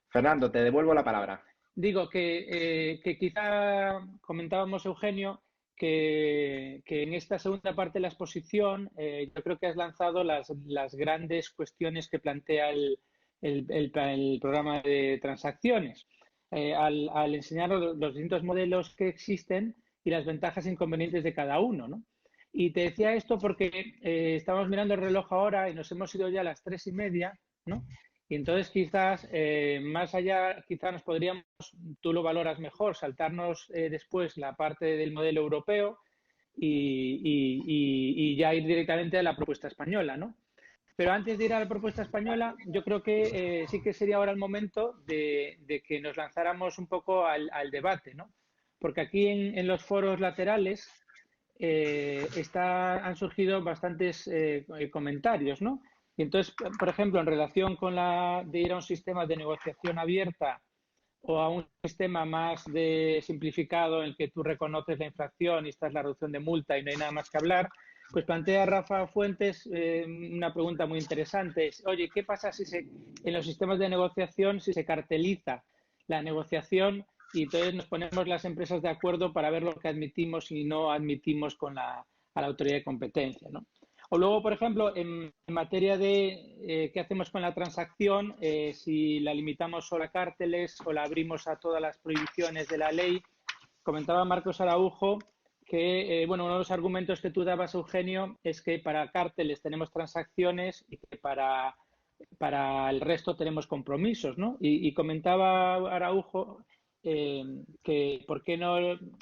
Fernando, te devuelvo la palabra. Digo que quizá comentábamos, Eugenio, que en esta segunda parte de la exposición yo creo que has lanzado las grandes cuestiones que plantea el programa de transacciones. Al enseñar los distintos modelos que existen y las ventajas e inconvenientes de cada uno, ¿no? Y te decía esto porque estamos mirando el reloj ahora y nos hemos ido ya a las 3:30, ¿no? Y entonces quizás más allá, quizás nos podríamos, tú lo valoras mejor, saltarnos después la parte del modelo europeo y ya ir directamente a la propuesta española, ¿no? Pero antes de ir a la propuesta española, yo creo que sí que sería ahora el momento de que nos lanzáramos un poco al debate, ¿no? Porque aquí en los foros laterales han surgido bastantes comentarios, ¿no? Y entonces, por ejemplo, en relación con de ir a un sistema de negociación abierta o a un sistema más simplificado en el que tú reconoces la infracción y esta es la reducción de multa y no hay nada más que hablar, pues plantea Rafa Fuentes una pregunta muy interesante. Oye, ¿qué pasa en los sistemas de negociación si se carteliza la negociación y entonces nos ponemos las empresas de acuerdo para ver lo que admitimos y no admitimos a la autoridad de competencia, ¿no? O luego, por ejemplo, en materia de qué hacemos con la transacción, si la limitamos solo a cárteles o la abrimos a todas las prohibiciones de la ley. Comentaba Marcos Araujo que uno de los argumentos que tú dabas, Eugenio, es que para cárteles tenemos transacciones y que para el resto tenemos compromisos, ¿no? Y comentaba Araujo que por qué no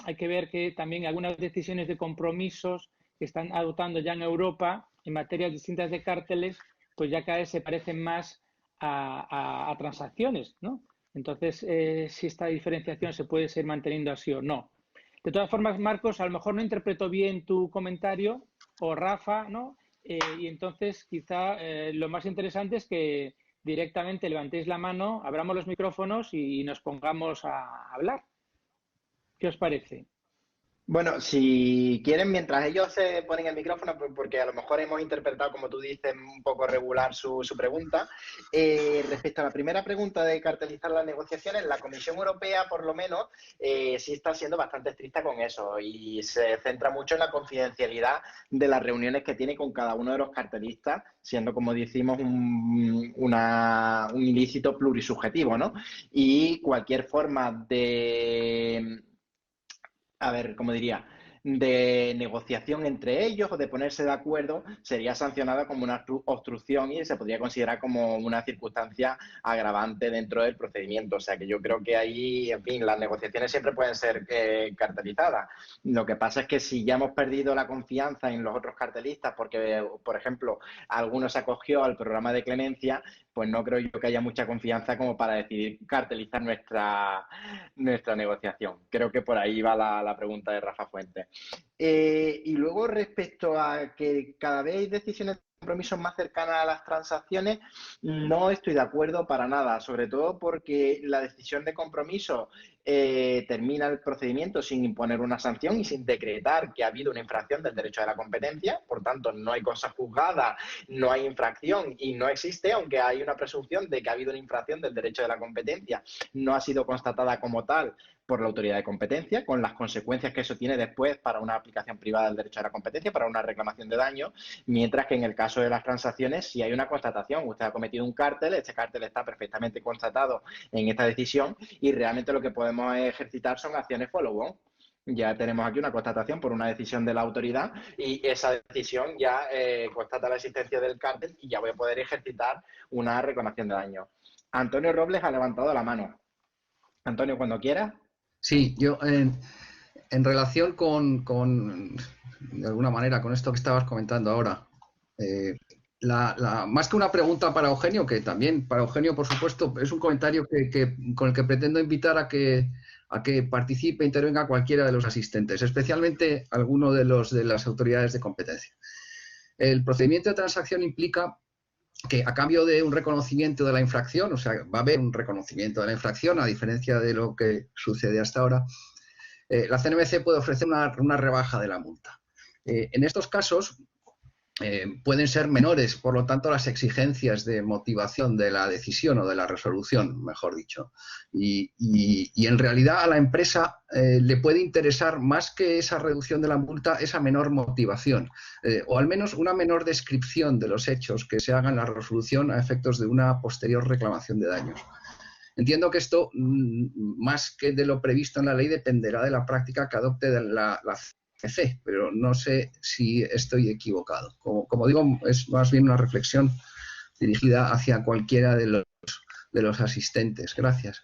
hay que ver que también algunas decisiones de compromisos que están adoptando ya en Europa en materias distintas de cárteles, pues ya cada vez se parecen más a transacciones, ¿no? Entonces, si esta diferenciación se puede seguir manteniendo así o no. De todas formas, Marcos, a lo mejor no interpreto bien tu comentario, o Rafa, ¿no? Y entonces quizá lo más interesante es que directamente levantéis la mano, abramos los micrófonos y nos pongamos a hablar. ¿Qué os parece? Bueno, si quieren, mientras ellos se ponen el micrófono, porque a lo mejor hemos interpretado, como tú dices, un poco regular su pregunta. Respecto a la primera pregunta de cartelizar las negociaciones, la Comisión Europea, por lo menos, sí está siendo bastante estricta con eso y se centra mucho en la confidencialidad de las reuniones que tiene con cada uno de los cartelistas, siendo, como decimos, un ilícito plurisubjetivo, ¿no? Y cualquier forma de... a ver, ¿cómo diría?, de negociación entre ellos o de ponerse de acuerdo sería sancionada como una obstrucción y se podría considerar como una circunstancia agravante dentro del procedimiento. O sea que yo creo que ahí, en fin, las negociaciones siempre pueden ser cartelizadas. Lo que pasa es que si ya hemos perdido la confianza en los otros cartelistas porque, por ejemplo, alguno se acogió al programa de clemencia, pues no creo yo que haya mucha confianza como para decidir cartelizar nuestra negociación. Creo que por ahí va la pregunta de Rafa Fuentes. Y luego, respecto a que cada vez hay decisiones de compromisos más cercanas a las transacciones, no estoy de acuerdo para nada, sobre todo porque la decisión de compromiso termina el procedimiento sin imponer una sanción y sin decretar que ha habido una infracción del derecho de la competencia. Por tanto, no hay cosa juzgada, no hay infracción y no existe, aunque hay una presunción de que ha habido una infracción del derecho de la competencia, no ha sido constatada como tal por la autoridad de competencia, con las consecuencias que eso tiene después para una aplicación privada del derecho a la competencia, para una reclamación de daño, mientras que en el caso de las transacciones sí hay una constatación. Usted ha cometido un cártel, este cártel está perfectamente constatado en esta decisión y realmente lo que podemos ejercitar son acciones follow-on. Ya tenemos aquí una constatación por una decisión de la autoridad y esa decisión ya constata la existencia del cártel y ya voy a poder ejercitar una reclamación de daño. Antonio Robles ha levantado la mano. Antonio, cuando quieras. Sí, yo en relación de alguna manera, con esto que estabas comentando ahora, más que una pregunta para Eugenio, que también para Eugenio, por supuesto, es un comentario con el que pretendo invitar a que participe e intervenga cualquiera de los asistentes, especialmente alguno de las autoridades de competencia. El procedimiento de transacción implica que a cambio de un reconocimiento de la infracción, o sea, va a haber un reconocimiento de la infracción, a diferencia de lo que sucede hasta ahora, la CNMC puede ofrecer una rebaja de la multa. En estos casos pueden ser menores, por lo tanto, las exigencias de motivación de la decisión o de la resolución, mejor dicho. Y en realidad a la empresa le puede interesar más que esa reducción de la multa, esa menor motivación, o al menos una menor descripción de los hechos que se hagan en la resolución a efectos de una posterior reclamación de daños. Entiendo que esto, más que de lo previsto en la ley, dependerá de la práctica que adopte de la CNMC, pero no sé si estoy equivocado. Como digo, es más bien una reflexión dirigida hacia cualquiera de los asistentes. Gracias.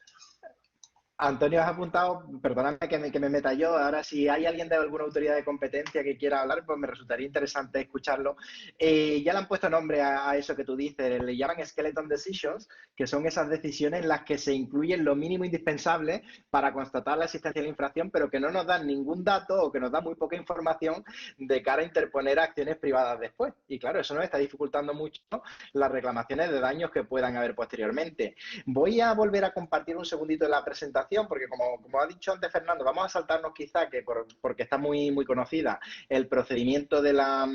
Antonio, has apuntado, perdóname que me meta yo, ahora si hay alguien de alguna autoridad de competencia que quiera hablar, pues me resultaría interesante escucharlo. Ya le han puesto nombre a eso que tú dices, le llaman Skeleton Decisions, que son esas decisiones en las que se incluyen lo mínimo indispensable para constatar la existencia de la infracción, pero que no nos dan ningún dato o que nos dan muy poca información de cara a interponer acciones privadas después. Y claro, eso nos está dificultando mucho las reclamaciones de daños que puedan haber posteriormente. Voy a volver a compartir un segundito de la presentación, porque como ha dicho antes Fernando, vamos a saltarnos quizá, porque está muy conocida, el procedimiento de la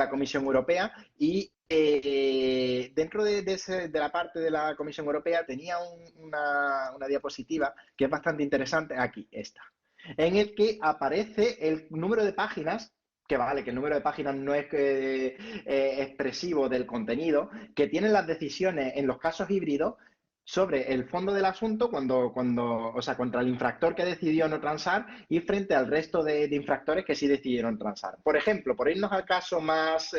Comisión Europea y dentro de la parte de la Comisión Europea tenía una diapositiva que es bastante interesante, aquí está, en el que aparece el número de páginas, que vale, que el número de páginas no es expresivo del contenido, que tienen las decisiones en los casos híbridos sobre el fondo del asunto o sea, contra el infractor que decidió no transar y frente al resto de infractores que sí decidieron transar. Por ejemplo, por irnos al caso más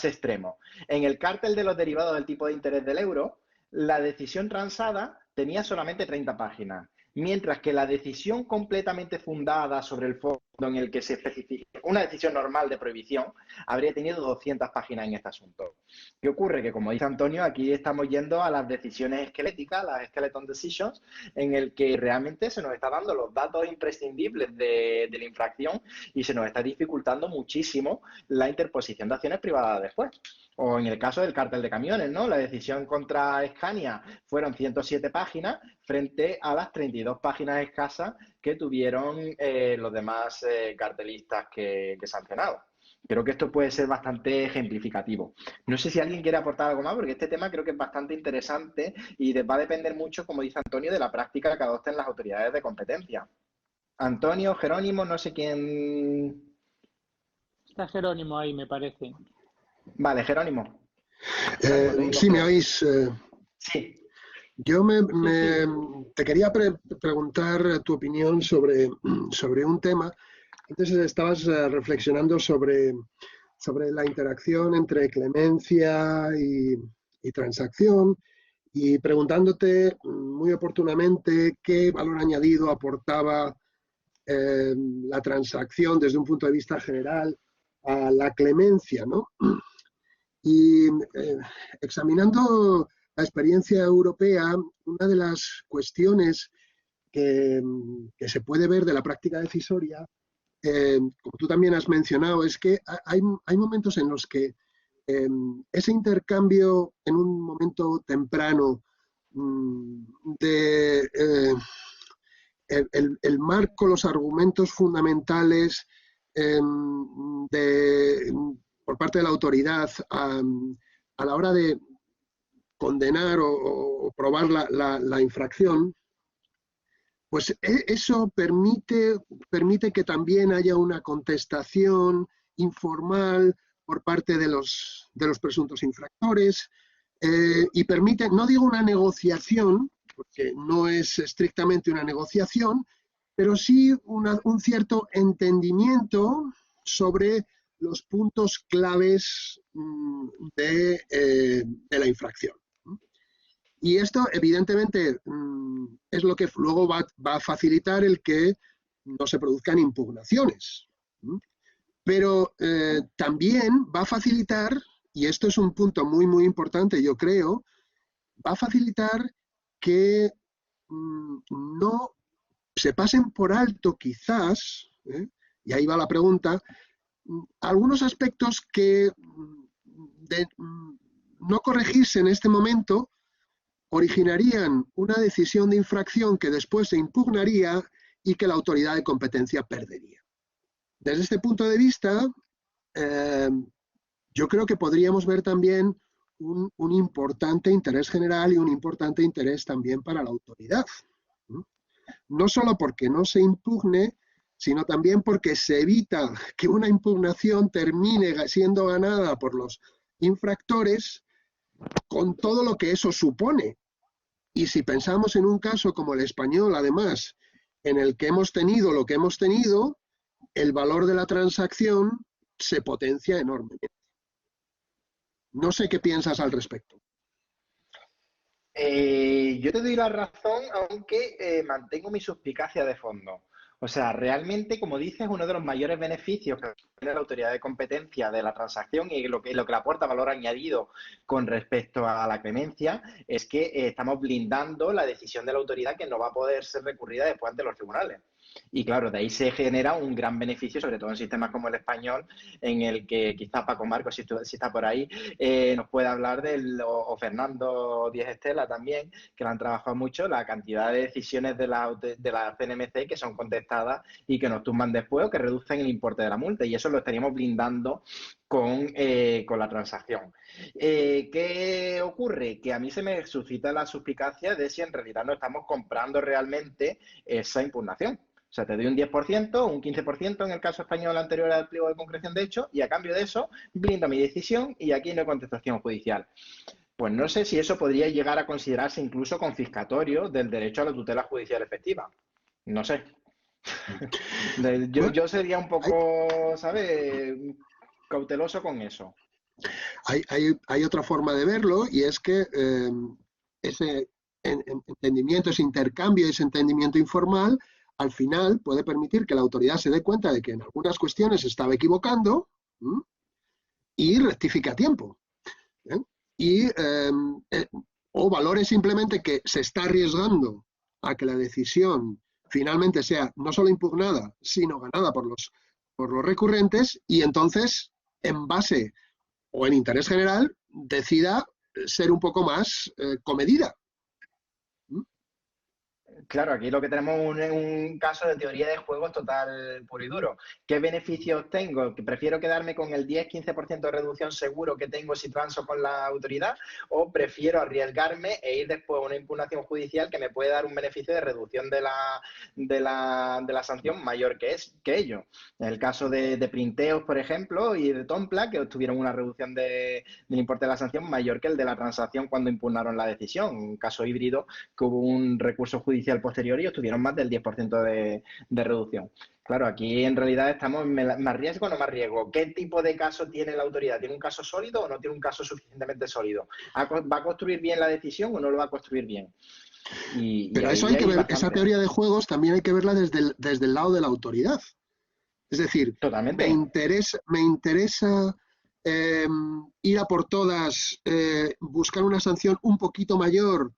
extremo, en el cártel de los derivados del tipo de interés del euro, la decisión transada tenía solamente 30 páginas, mientras que la decisión completamente fundada sobre el fondo en el que se especifica una decisión normal de prohibición habría tenido 200 páginas en este asunto. ¿Qué ocurre? Que, como dice Antonio, aquí estamos yendo a las decisiones esqueléticas, las skeleton decisions, en el que realmente se nos está dando los datos imprescindibles de la infracción y se nos está dificultando muchísimo la interposición de acciones privadas después. O en el caso del cártel de camiones, ¿no? La decisión contra Scania fueron 107 páginas frente a las 32 páginas escasas que tuvieron los demás cartelistas que sancionados. Creo que esto puede ser bastante ejemplificativo. No sé si alguien quiere aportar algo más, porque este tema creo que es bastante interesante y va a depender mucho, como dice Antonio, de la práctica que adopten las autoridades de competencia. Antonio, Jerónimo, no sé quién... Está Jerónimo ahí, me parece. Vale, Jerónimo. Sí, ¿me oís? Sí. Yo te quería preguntar tu opinión sobre un tema. Antes estabas reflexionando sobre la interacción entre clemencia y transacción y preguntándote muy oportunamente qué valor añadido aportaba la transacción desde un punto de vista general a la clemencia, ¿no? Y examinando la experiencia europea, una de las cuestiones que se puede ver de la práctica decisoria, como tú también has mencionado, es que hay momentos en los que ese intercambio en un momento temprano de el marco, los argumentos fundamentales por parte de la autoridad a la hora de condenar o probar la infracción, pues eso permite que también haya una contestación informal por parte de los presuntos infractores y permite, no digo una negociación, porque no es estrictamente una negociación, pero sí un cierto entendimiento sobre los puntos claves de la infracción. Y esto, evidentemente, es lo que luego va a facilitar el que no se produzcan impugnaciones. Pero también va a facilitar, y esto es un punto muy importante, yo creo, va a facilitar que no se pasen por alto quizás, y ahí va la pregunta, algunos aspectos que no corregirse en este momento originarían una decisión de infracción que después se impugnaría y que la autoridad de competencia perdería. Desde este punto de vista, yo creo que podríamos ver también un importante interés general y un importante interés también para la autoridad. No solo porque no se impugne, sino también porque se evita que una impugnación termine siendo ganada por los infractores con todo lo que eso supone. Y si pensamos en un caso como el español, además, en el que hemos tenido lo que hemos tenido, el valor de la transacción se potencia enormemente. No sé qué piensas al respecto. Yo te doy la razón, aunque mantengo mi suspicacia de fondo. O sea, realmente, como dices, uno de los mayores beneficios que tiene la autoridad de competencia de la transacción y lo que le aporta valor añadido con respecto a la clemencia es que estamos blindando la decisión de la autoridad que no va a poder ser recurrida después ante los tribunales. Y claro, de ahí se genera un gran beneficio, sobre todo en sistemas como el español, en el que quizás Paco Marcos, si está por ahí, nos puede hablar o Fernando Díez Estela también, que lo han trabajado mucho, la cantidad de decisiones de la CNMC que son contestadas y que nos tumban después o que reducen el importe de la multa. Y eso lo estaríamos blindando con la transacción. ¿Qué ocurre? Que a mí se me suscita la suspicacia de si en realidad no estamos comprando realmente esa impugnación. O sea, te doy un 10%, un 15% en el caso español anterior al pliego de concreción de hecho, y a cambio de eso blindo mi decisión y aquí no hay contestación judicial. Pues no sé si eso podría llegar a considerarse incluso confiscatorio del derecho a la tutela judicial efectiva. No sé. Yo sería un poco, ¿sabes?, cauteloso con eso. Hay otra forma de verlo y es que ese entendimiento, ese intercambio, ese entendimiento informal, al final puede permitir que la autoridad se dé cuenta de que en algunas cuestiones se estaba equivocando y rectifique a tiempo. O valore simplemente que se está arriesgando a que la decisión finalmente sea no solo impugnada, sino ganada por los recurrentes y entonces, en base o en interés general, decida ser un poco más comedida. Claro, aquí lo que tenemos es un caso de teoría de juegos total puro y duro. ¿Qué beneficios tengo? ¿Que prefiero quedarme con el 10-15% de reducción seguro que tengo si transo con la autoridad? ¿O prefiero arriesgarme e ir después a una impugnación judicial que me puede dar un beneficio de reducción de la sanción mayor que ello? En el caso de Printeos, por ejemplo, y de Tompla, que obtuvieron una reducción del importe de la sanción mayor que el de la transacción cuando impugnaron la decisión. Un caso híbrido que hubo un recurso judicial posterior y obtuvieron más del 10% de reducción. Claro, aquí en realidad estamos, ¿más riesgo o no más riesgo? ¿Qué tipo de caso tiene la autoridad? ¿Tiene un caso sólido o no tiene un caso suficientemente sólido? ¿Va a construir bien la decisión o no lo va a construir bien? Pero eso hay que ver, esa teoría de juegos también hay que verla desde el lado de la autoridad. Es decir, totalmente. me interesa ir a por todas, buscar una sanción un poquito mayor,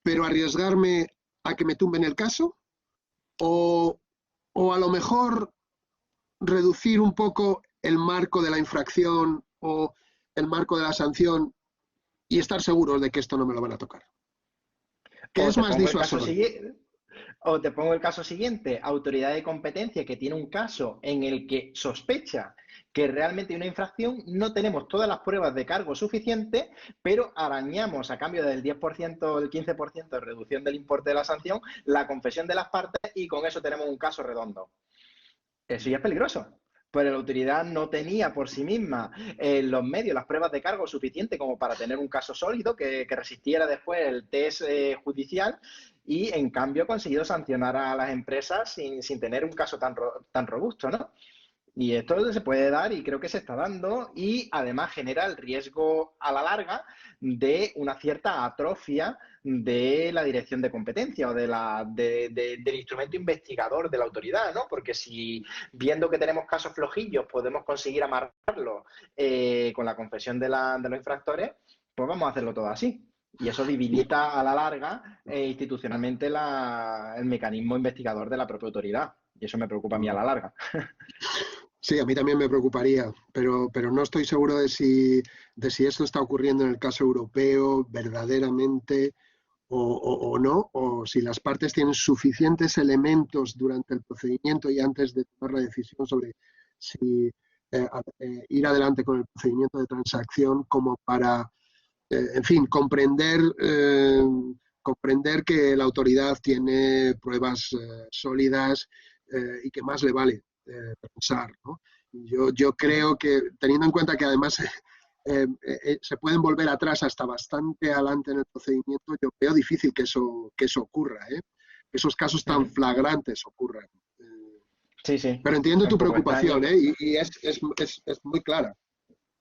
pero arriesgarme a que me tumben el caso, o a lo mejor reducir un poco el marco de la infracción o el marco de la sanción y estar seguros de que esto no me lo van a tocar. ¿Qué es más disuasorio? O te pongo el caso siguiente, autoridad de competencia que tiene un caso en el que sospecha que realmente hay una infracción, no tenemos todas las pruebas de cargo suficientes, pero arañamos a cambio del 10% o el 15% de reducción del importe de la sanción, la confesión de las partes y con eso tenemos un caso redondo. Eso ya es peligroso. Pero la autoridad no tenía por sí misma los medios, las pruebas de cargo suficientes como para tener un caso sólido que resistiera después el test judicial y en cambio ha conseguido sancionar a las empresas sin tener un caso tan robusto, ¿no? Y esto se puede dar y creo que se está dando y además genera el riesgo a la larga de una cierta atrofia de la dirección de competencia o del instrumento investigador de la autoridad, ¿no? Porque si viendo que tenemos casos flojillos podemos conseguir amarrarlo con la confesión de los infractores, pues vamos a hacerlo todo así. Y eso debilita a la larga institucionalmente el mecanismo investigador de la propia autoridad. Y eso me preocupa a mí a la larga. Sí, a mí también me preocuparía, pero no estoy seguro de si esto está ocurriendo en el caso europeo verdaderamente o no, o si las partes tienen suficientes elementos durante el procedimiento y antes de tomar la decisión sobre si ir adelante con el procedimiento de transacción como para, en fin, comprender que la autoridad tiene pruebas sólidas y que más le vale pensar, ¿no? Yo creo que, teniendo en cuenta que además se pueden volver atrás hasta bastante adelante en el procedimiento, yo veo difícil que eso ocurra, que esos casos tan flagrantes ocurran. Sí, sí. Pero entiendo tu Un poco preocupación, extraño. y es muy clara.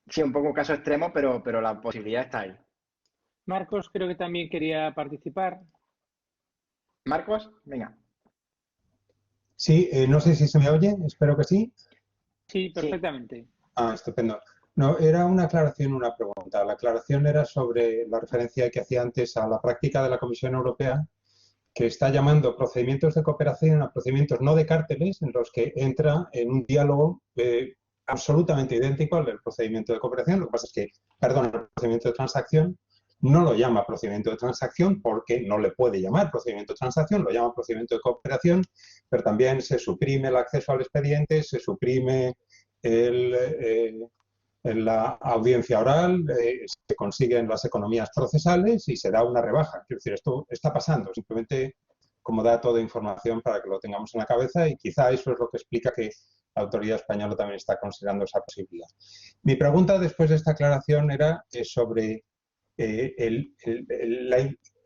Sí, un poco caso extremo, pero la posibilidad está ahí. Marcos creo que también quería participar. Marcos, venga. Sí, no sé si se me oye, espero que sí. Sí, perfectamente. Ah, estupendo. No, era una aclaración, una pregunta. La aclaración era sobre la referencia que hacía antes a la práctica de la Comisión Europea, que está llamando procedimientos de cooperación a procedimientos no de cárteles, en los que entra en un diálogo absolutamente idéntico al del procedimiento de cooperación. Lo que pasa es que, perdón, el procedimiento de transacción no lo llama procedimiento de transacción porque no le puede llamar procedimiento de transacción, lo llama procedimiento de cooperación, pero también se suprime el acceso al expediente, se suprime la audiencia oral, se consiguen las economías procesales y se da una rebaja. Quiero decir, esto está pasando, simplemente como dato de información para que lo tengamos en la cabeza, y quizá eso es lo que explica que la autoridad española también está considerando esa posibilidad. Mi pregunta después de esta aclaración era sobre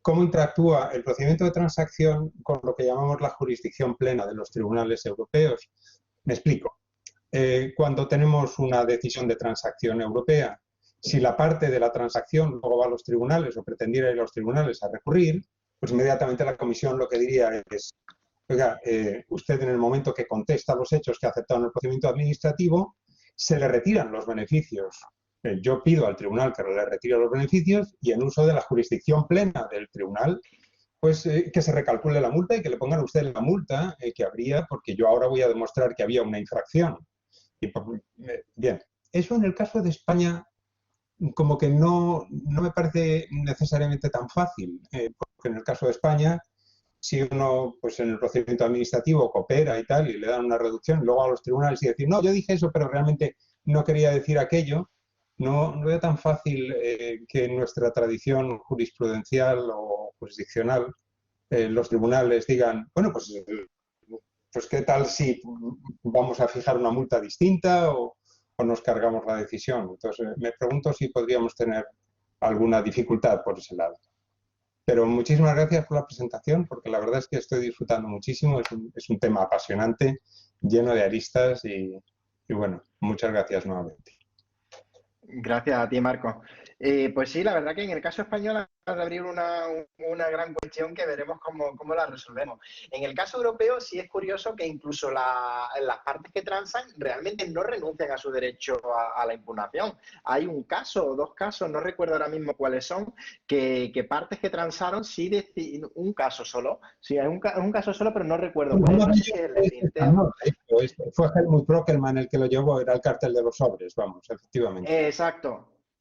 cómo interactúa el procedimiento de transacción con lo que llamamos la jurisdicción plena de los tribunales europeos. Me explico. Cuando tenemos una decisión de transacción europea, si la parte de la transacción luego va a los tribunales o pretendiera ir a los tribunales a recurrir, pues inmediatamente la Comisión lo que diría es: oiga, usted en el momento que contesta los hechos que ha aceptado en el procedimiento administrativo, se le retiran los beneficios. Yo pido al tribunal que le retire los beneficios y, en uso de la jurisdicción plena del tribunal, pues que se recalcule la multa y que le pongan a usted la multa que habría, porque yo ahora voy a demostrar que había una infracción. Bien, eso en el caso de España como que no me parece necesariamente tan fácil, porque en el caso de España, si uno pues en el procedimiento administrativo coopera y tal y le dan una reducción, luego a los tribunales y decir: no, yo dije eso, pero realmente no quería decir aquello, no veo tan fácil que en nuestra tradición jurisprudencial o jurisdiccional los tribunales digan: bueno, pues qué tal si vamos a fijar una multa distinta o nos cargamos la decisión. Entonces me pregunto si podríamos tener alguna dificultad por ese lado. Pero muchísimas gracias por la presentación, porque la verdad es que estoy disfrutando muchísimo. Es un tema apasionante, lleno de aristas y bueno, muchas gracias nuevamente. Gracias a ti, Marco. Pues sí, la verdad que en el caso español acabas de abrir una gran cuestión que veremos cómo la resolvemos. En el caso europeo sí es curioso que incluso las partes que transan realmente no renuncian a su derecho a la impugnación. Hay un caso o dos casos, no recuerdo ahora mismo cuáles son, que partes que transaron sí deciden, un caso solo, sí, es un caso solo, pero no recuerdo cuál es. No sé si es el de Sinteo. Fue Helmut Brockelmann el que lo llevó, era el cártel de los sobres, vamos, efectivamente.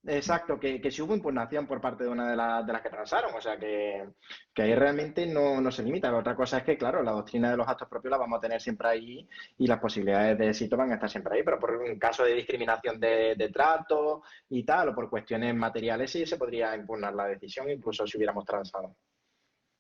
Exacto, que sí hubo impugnación por parte de una de las que transaron, o sea que ahí realmente no se limita. La otra cosa es que, claro, la doctrina de los actos propios la vamos a tener siempre ahí y las posibilidades de éxito van a estar siempre ahí, pero por un caso de discriminación de trato y tal, o por cuestiones materiales, sí se podría impugnar la decisión, incluso si hubiéramos transado.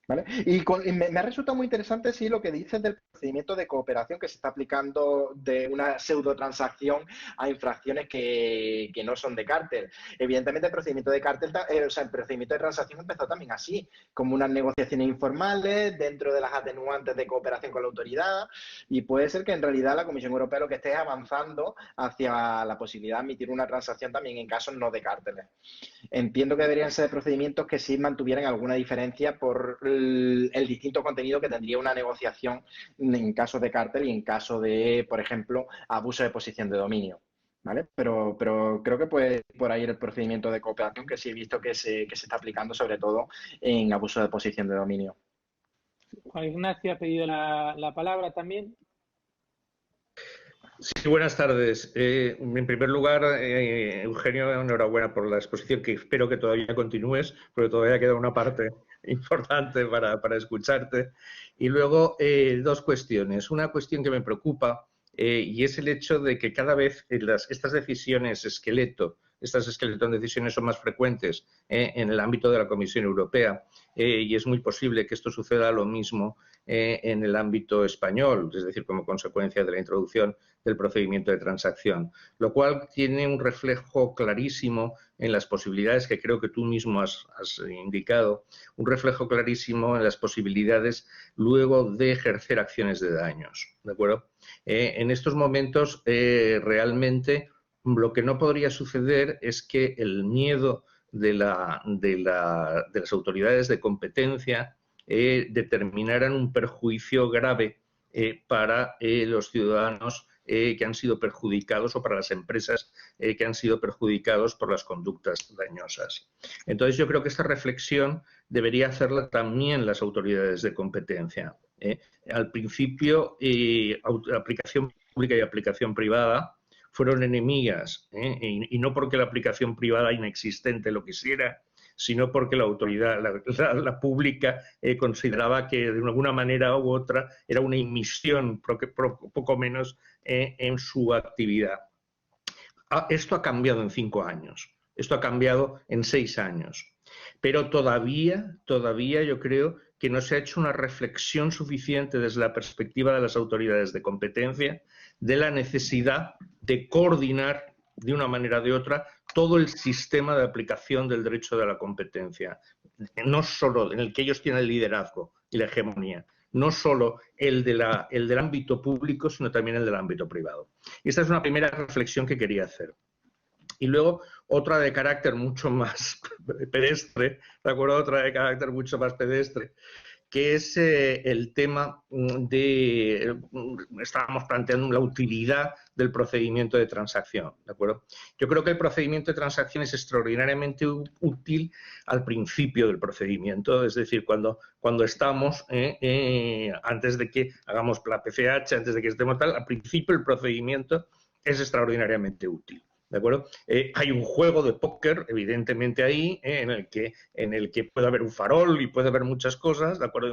¿Vale? Y me ha resultado muy interesante, sí, lo que dices del procedimiento de cooperación que se está aplicando de una pseudotransacción a infracciones que no son de cártel. Evidentemente, el procedimiento de cártel, el procedimiento de transacción empezó también así, como unas negociaciones informales dentro de las atenuantes de cooperación con la autoridad, y puede ser que en realidad la Comisión Europea lo que esté avanzando hacia la posibilidad de admitir una transacción también en casos no de cárteles. Entiendo que deberían ser procedimientos que sí mantuvieran alguna diferencia por el distinto contenido que tendría una negociación en caso de cártel y en caso de, por ejemplo, abuso de posición de dominio. ¿Vale? Pero creo que puede por ahí el procedimiento de cooperación que sí he visto que se está aplicando sobre todo en abuso de posición de dominio. Juan Ignacio ha pedido la palabra también. Sí, buenas tardes. En primer lugar, Eugenio, enhorabuena por la exposición, que espero que todavía continúes, porque todavía queda una parte importante para escucharte. Y luego, dos cuestiones. Una cuestión que me preocupa y es el hecho de que cada vez estas decisiones esqueleto, estas esqueleto en decisiones son más frecuentes en el ámbito de la Comisión Europea y es muy posible que esto suceda lo mismo en el ámbito español, es decir, como consecuencia de la introducción del procedimiento de transacción, lo cual tiene un reflejo clarísimo en las posibilidades que creo que tú mismo has indicado, un reflejo clarísimo en las posibilidades luego de ejercer acciones de daños, ¿de acuerdo? En estos momentos realmente lo que no podría suceder es que el miedo de las autoridades de competencia determinaran un perjuicio grave para los ciudadanos que han sido perjudicados o para las empresas que han sido perjudicados por las conductas dañosas. Entonces yo creo que esta reflexión debería hacerla también las autoridades de competencia. Al principio, aplicación pública y aplicación privada fueron enemigas, y no porque la aplicación privada inexistente lo quisiera, sino porque la autoridad, la pública, consideraba que de alguna manera u otra era una inmisión, poco menos, en su actividad. Esto ha cambiado en 5 años, esto ha cambiado en 6 años, pero todavía yo creo que no se ha hecho una reflexión suficiente desde la perspectiva de las autoridades de competencia de la necesidad de coordinar de una manera o de otra todo el sistema de aplicación del derecho de la competencia, no solo en el que ellos tienen el liderazgo y la hegemonía, no solo el del ámbito público, sino también el del ámbito privado. Y esta es una primera reflexión que quería hacer. Y luego otra de carácter mucho más pedestre, ¿de acuerdo? Otra de carácter mucho más pedestre, que es el tema de, estábamos planteando la utilidad del procedimiento de transacción, ¿de acuerdo? Yo creo que el procedimiento de transacción es extraordinariamente útil al principio del procedimiento, es decir, cuando estamos, antes de que hagamos la PCH, antes de que estemos tal, al principio el procedimiento es extraordinariamente útil. ¿De acuerdo? Hay un juego de póker, evidentemente, ahí, en el que puede haber un farol y puede haber muchas cosas, ¿de acuerdo?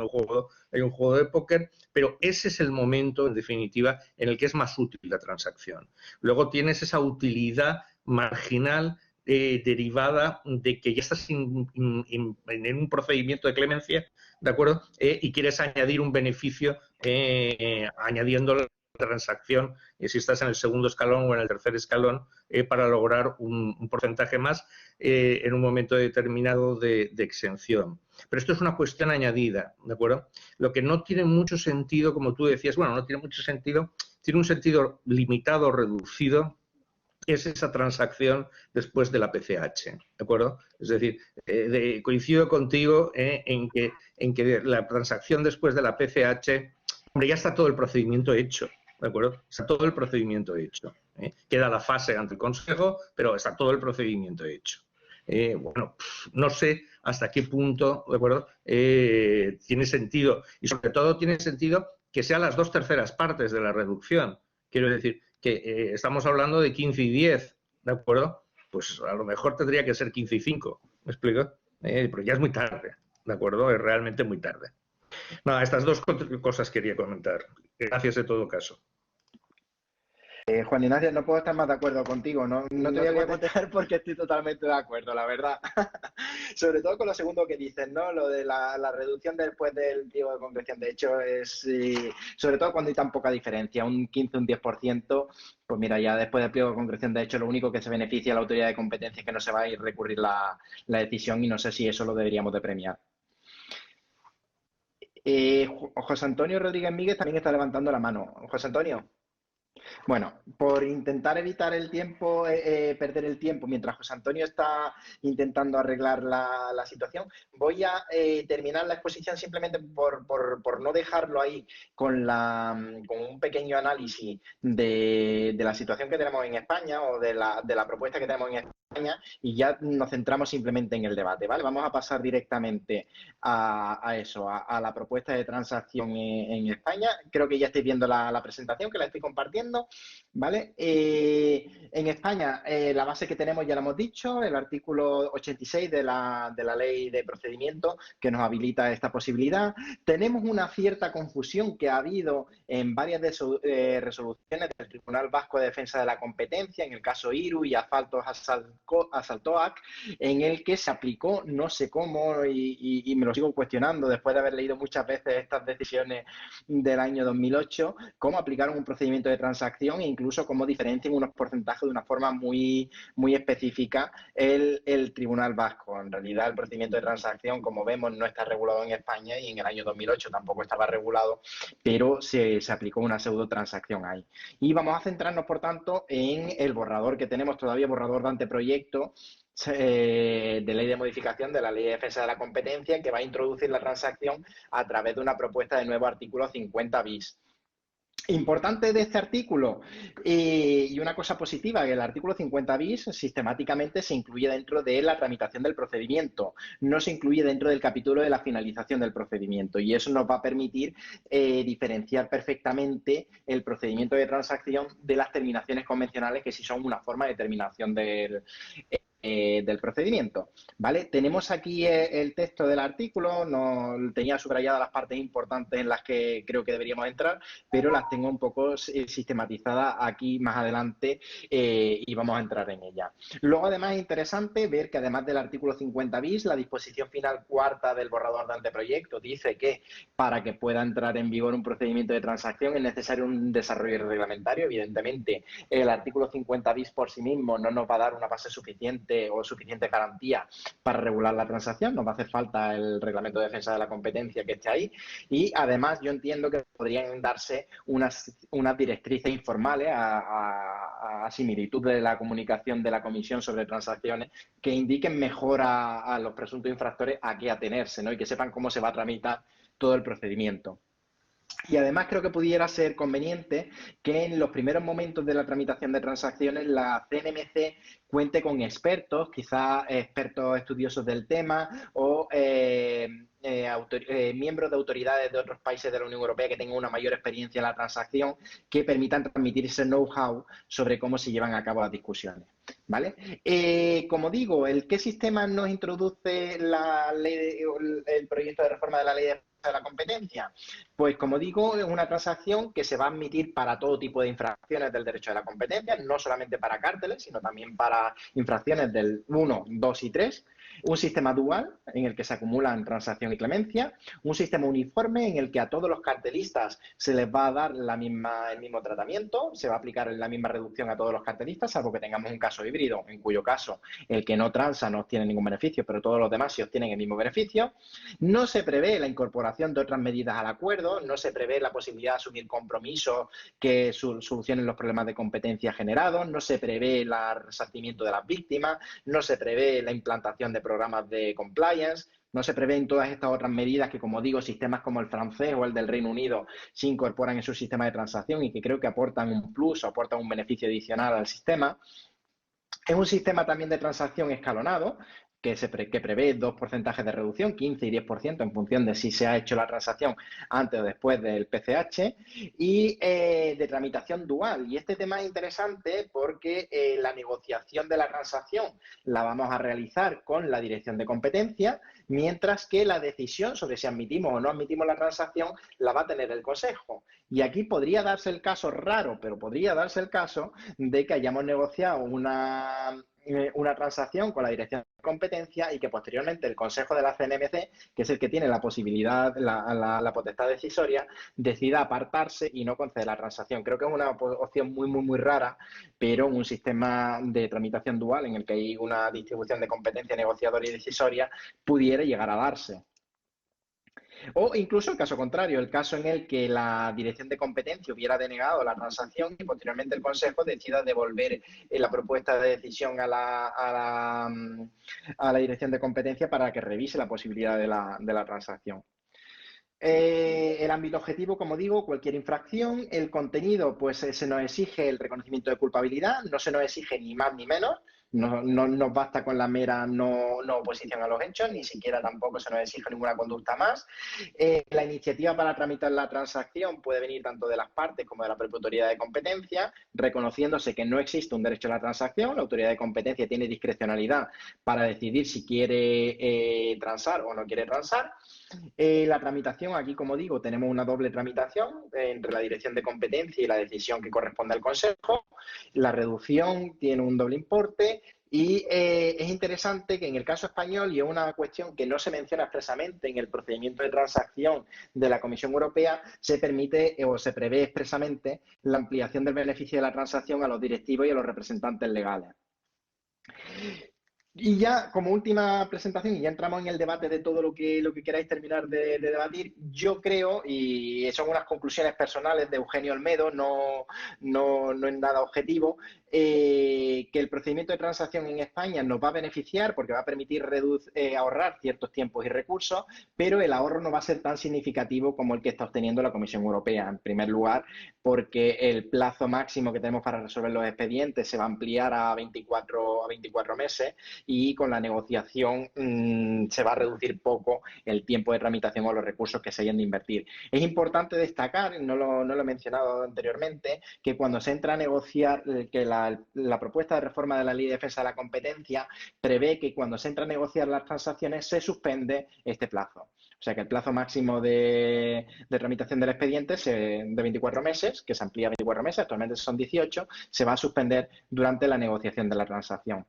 Hay un juego de póker, pero ese es el momento, en definitiva, en el que es más útil la transacción. Luego tienes esa utilidad marginal derivada de que ya estás en un procedimiento de clemencia, ¿de acuerdo? Y quieres añadir un beneficio añadiendo transacción, si estás en el segundo escalón o en el tercer escalón, para lograr un porcentaje más en un momento determinado de exención. Pero esto es una cuestión añadida, ¿de acuerdo? Lo que no tiene mucho sentido, como tú decías, bueno, no tiene mucho sentido, tiene un sentido limitado, reducido, es esa transacción después de la PCH, ¿de acuerdo? Es decir, coincido contigo en que la transacción después de la PCH, hombre, ya está todo el procedimiento hecho, ¿de acuerdo? Está todo el procedimiento hecho. Queda la fase ante el Consejo, pero está todo el procedimiento hecho. Bueno, no sé hasta qué punto, ¿de acuerdo? Tiene sentido. Y sobre todo tiene sentido que sean las 2/3 partes de la reducción. Quiero decir que estamos hablando de 15 y 10, ¿de acuerdo? Pues a lo mejor tendría que ser 15 y 5, ¿me explico? Pero ya es muy tarde, ¿de acuerdo? Es realmente muy tarde. Nada, estas dos cosas quería comentar. Gracias en todo caso. Juan Ignacio, no puedo estar más de acuerdo contigo. No te voy a contestar porque estoy totalmente de acuerdo, la verdad. Sobre todo con lo segundo que dices, ¿no? Lo de la reducción después del pliego de concreción. De hecho, es sobre todo cuando hay tan poca diferencia, un 15, un 10%, pues mira, ya después del pliego de concreción, de hecho, lo único que se beneficia a la autoridad de competencia es que no se va a ir a recurrir la decisión y no sé si eso lo deberíamos de premiar. José Antonio Rodríguez Míguez también está levantando la mano. José Antonio. Bueno, por intentar evitar el tiempo, perder el tiempo, mientras José Antonio está intentando arreglar la situación, voy a terminar la exposición simplemente por no dejarlo ahí con un pequeño análisis de la situación que tenemos en España o de la propuesta que tenemos en España. España y ya nos centramos simplemente en el debate, ¿vale? Vamos a pasar directamente a eso, a la propuesta de transacción en España. Creo que ya estáis viendo la presentación, que la estoy compartiendo, ¿vale? En España, la base que tenemos ya la hemos dicho, el artículo 86 de la Ley de Procedimiento que nos habilita esta posibilidad. Tenemos una cierta confusión que ha habido en varias resoluciones del Tribunal Vasco de Defensa de la Competencia, en el caso IRU y Asfaltos Asaltoac, en el que se aplicó, no sé cómo, y me lo sigo cuestionando después de haber leído muchas veces estas decisiones del año 2008, cómo aplicaron un procedimiento de transacción e incluso cómo diferencian unos porcentajes de una forma muy, muy específica el Tribunal Vasco. En realidad, el procedimiento de transacción, como vemos, no está regulado en España y en el año 2008 tampoco estaba regulado, pero se aplicó una pseudotransacción ahí. Y vamos a centrarnos, por tanto, en el borrador que tenemos todavía, borrador de anteproyecto de ley de modificación de la Ley de Defensa de la Competencia, que va a introducir la transacción a través de una propuesta de nuevo artículo 50 bis. Importante de este artículo, y una cosa positiva, que el artículo 50 bis sistemáticamente se incluye dentro de la tramitación del procedimiento, no se incluye dentro del capítulo de la finalización del procedimiento, y eso nos va a permitir diferenciar perfectamente el procedimiento de transacción de las terminaciones convencionales, que sí son una forma de terminación del procedimiento, ¿vale? Tenemos aquí el texto del artículo, no tenía subrayadas las partes importantes en las que creo que deberíamos entrar, pero las tengo un poco sistematizadas aquí más adelante y vamos a entrar en ella. Luego, además, es interesante ver que además del artículo 50 bis, la disposición final cuarta del borrador de anteproyecto dice que para que pueda entrar en vigor un procedimiento de transacción es necesario un desarrollo reglamentario. Evidentemente, el artículo 50 bis por sí mismo no nos va a dar una base suficiente o suficiente garantía para regular la transacción, nos va a hacer falta el Reglamento de Defensa de la Competencia que esté ahí, y además yo entiendo que podrían darse unas directrices informales a similitud de la comunicación de la Comisión sobre transacciones que indiquen mejor a los presuntos infractores a qué atenerse, ¿no? Y que sepan cómo se va a tramitar todo el procedimiento. Y además creo que pudiera ser conveniente que en los primeros momentos de la tramitación de transacciones la CNMC cuente con expertos, quizás expertos estudiosos del tema o miembros de autoridades de otros países de la Unión Europea que tengan una mayor experiencia en la transacción, que permitan transmitir ese know-how sobre cómo se llevan a cabo las discusiones, ¿vale? Como digo, ¿qué sistema nos introduce el proyecto de reforma de la Ley de la Competencia? Pues, como digo, es una transacción que se va a admitir para todo tipo de infracciones del derecho de la competencia, no solamente para cárteles, sino también para infracciones del 1, 2 y 3. Un sistema dual en el que se acumulan transacción y clemencia, un sistema uniforme en el que a todos los cartelistas se les va a dar el mismo tratamiento, se va a aplicar la misma reducción a todos los cartelistas, salvo que tengamos un caso híbrido, en cuyo caso el que no transa no obtiene ningún beneficio, pero todos los demás sí obtienen el mismo beneficio. No se prevé la incorporación de otras medidas al acuerdo, no se prevé la posibilidad de asumir compromisos que solucionen los problemas de competencia generados, no se prevé el resarcimiento de las víctimas, no se prevé la implantación de programas de compliance, no se prevén todas estas otras medidas que, como digo, sistemas como el francés o el del Reino Unido se incorporan en su sistema de transacción y que creo que aportan un plus o aportan un beneficio adicional al sistema. Es un sistema también de transacción escalonado, que prevé 2 porcentajes de reducción, 15 y 10%, en función de si se ha hecho la transacción antes o después del PCH, y de tramitación dual. Y este tema es interesante porque la negociación de la transacción la vamos a realizar con la Dirección de Competencia, mientras que la decisión sobre si admitimos o no admitimos la transacción la va a tener el Consejo. Y aquí podría darse el caso raro, pero podría darse el caso de que hayamos negociado una transacción con la Dirección de Competencia y que posteriormente el Consejo de la CNMC, que es el que tiene la posibilidad, la potestad decisoria, decida apartarse y no conceder la transacción. Creo que es una opción muy, muy, muy rara, pero en un sistema de tramitación dual en el que hay una distribución de competencia negociadora y decisoria pudiera llegar a darse. O incluso el caso contrario, el caso en el que la Dirección de Competencia hubiera denegado la transacción y posteriormente el Consejo decida devolver la propuesta de decisión a la Dirección de Competencia para que revise la posibilidad de la transacción. El ámbito objetivo, como digo, cualquier infracción. El contenido, pues se nos exige el reconocimiento de culpabilidad, no se nos exige ni más ni menos. No nos basta con la mera no oposición a los hechos, ni siquiera tampoco se nos exige ninguna conducta más. La iniciativa para tramitar la transacción puede venir tanto de las partes como de la propia autoridad de competencia, reconociéndose que no existe un derecho a la transacción. La autoridad de competencia tiene discrecionalidad para decidir si quiere transar o no quiere transar. La tramitación, aquí como digo, tenemos una doble tramitación entre la dirección de competencia y la decisión que corresponde al Consejo. La reducción tiene un doble importe y es interesante que en el caso español, y es una cuestión que no se menciona expresamente en el procedimiento de transacción de la Comisión Europea, se permite o se prevé expresamente la ampliación del beneficio de la transacción a los directivos y a los representantes legales. Y ya como última presentación, y ya entramos en el debate de todo lo que queráis terminar de debatir, yo creo, y son unas conclusiones personales de Eugenio Olmedo, no es nada objetivo, que el procedimiento de transacción en España nos va a beneficiar porque va a permitir ahorrar ciertos tiempos y recursos, pero el ahorro no va a ser tan significativo como el que está obteniendo la Comisión Europea. En primer lugar, porque el plazo máximo que tenemos para resolver los expedientes se va a ampliar a 24 meses, y con la negociación se va a reducir poco el tiempo de tramitación o los recursos que se hayan de invertir. Es importante destacar, no lo he mencionado anteriormente, que cuando se entra a negociar, que la propuesta de reforma de la Ley de Defensa de la Competencia prevé que cuando se entra a negociar las transacciones se suspende este plazo. O sea que el plazo máximo de tramitación del expediente de 24 meses, que se amplía a 24 meses, actualmente son 18, se va a suspender durante la negociación de la transacción.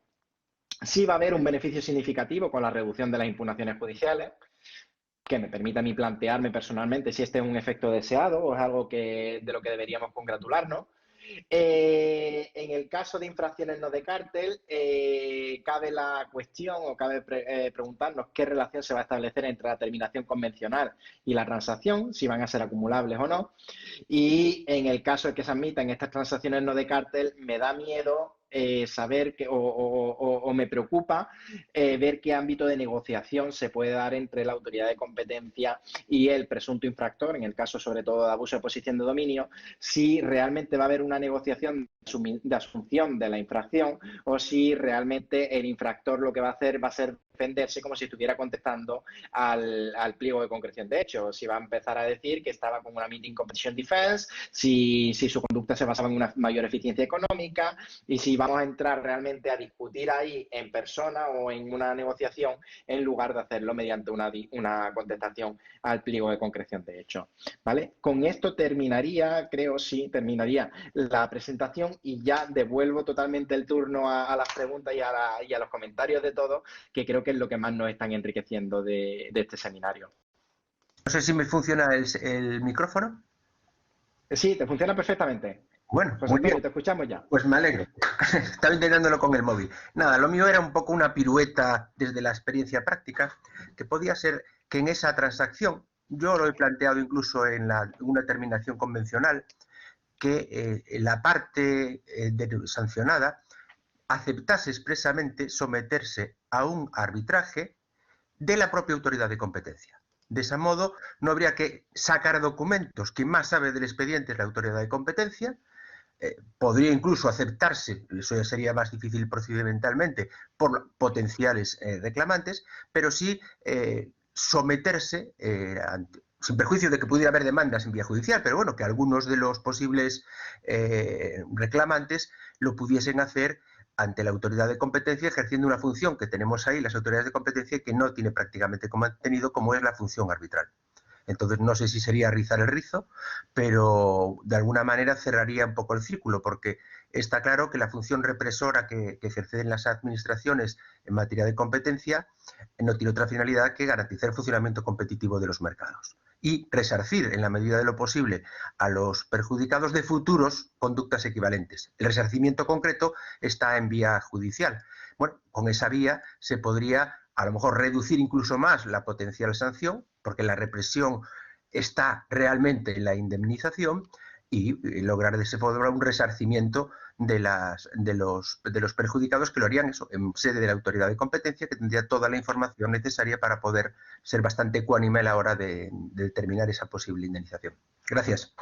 Sí va a haber un beneficio significativo con la reducción de las impugnaciones judiciales, que me permite a mí plantearme personalmente si este es un efecto deseado o es algo de lo que deberíamos congratularnos. En el caso de infracciones no de cártel, cabe la cuestión o cabe preguntarnos qué relación se va a establecer entre la terminación convencional y la transacción, si van a ser acumulables o no. Y en el caso de que se admitan estas transacciones no de cártel, me da miedo saber o me preocupa ver qué ámbito de negociación se puede dar entre la autoridad de competencia y el presunto infractor, en el caso sobre todo de abuso de posición de dominio, si realmente va a haber una negociación de asunción de la infracción o si realmente el infractor lo que va a hacer va a ser defenderse como si estuviera contestando al pliego de concreción de hechos, si va a empezar a decir que estaba con una meeting competition defense, si su conducta se basaba en una mayor eficiencia económica y si vamos a entrar realmente a discutir ahí en persona o en una negociación en lugar de hacerlo mediante una contestación al pliego de concreción de hechos, ¿vale? Con esto terminaría la presentación y ya devuelvo totalmente el turno a las preguntas y a los comentarios de todos, que creo que es lo que más nos están enriqueciendo de este seminario. No sé si me funciona el micrófono. Sí, te funciona perfectamente. Bueno, José Antonio, te escuchamos ya. Pues me alegro. Estaba intentándolo con el móvil. Nada, lo mío era un poco una pirueta desde la experiencia práctica, que podía ser que en esa transacción, yo lo he planteado incluso en una terminación convencional, que la parte sancionada aceptase expresamente someterse a un arbitraje de la propia autoridad de competencia. De ese modo, no habría que sacar documentos. Quien más sabe del expediente es la autoridad de competencia. Podría incluso aceptarse, eso ya sería más difícil procedimentalmente, por potenciales reclamantes, pero sí someterse, sin perjuicio de que pudiera haber demandas en vía judicial, pero bueno, que algunos de los posibles reclamantes lo pudiesen hacer ante la autoridad de competencia, ejerciendo una función que tenemos ahí, las autoridades de competencia, que no tiene prácticamente contenido, como es la función arbitral. Entonces, no sé si sería rizar el rizo, pero de alguna manera cerraría un poco el círculo, porque está claro que la función represora que ejercen las administraciones en materia de competencia no tiene otra finalidad que garantizar el funcionamiento competitivo de los mercados y resarcir, en la medida de lo posible, a los perjudicados de futuros conductas equivalentes. El resarcimiento concreto está en vía judicial. Bueno, con esa vía se podría a lo mejor reducir incluso más la potencial sanción, porque la represión está realmente en la indemnización, y lograr de ese modo un resarcimiento de los perjudicados, que lo harían eso en sede de la autoridad de competencia, que tendría toda la información necesaria para poder ser bastante ecuánime a la hora de determinar esa posible indemnización. Gracias.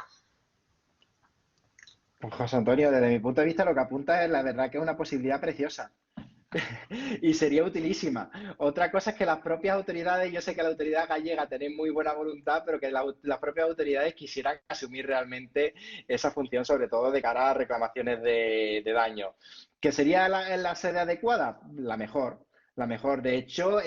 José Antonio, desde mi punto de vista lo que apunta es la verdad que es una posibilidad preciosa. Y sería utilísima. Otra cosa es que las propias autoridades, yo sé que la autoridad gallega tiene muy buena voluntad, pero que las propias autoridades quisieran asumir realmente esa función, sobre todo de cara a reclamaciones de daño. ¿Que sería la sede adecuada? La mejor. La mejor. De hecho,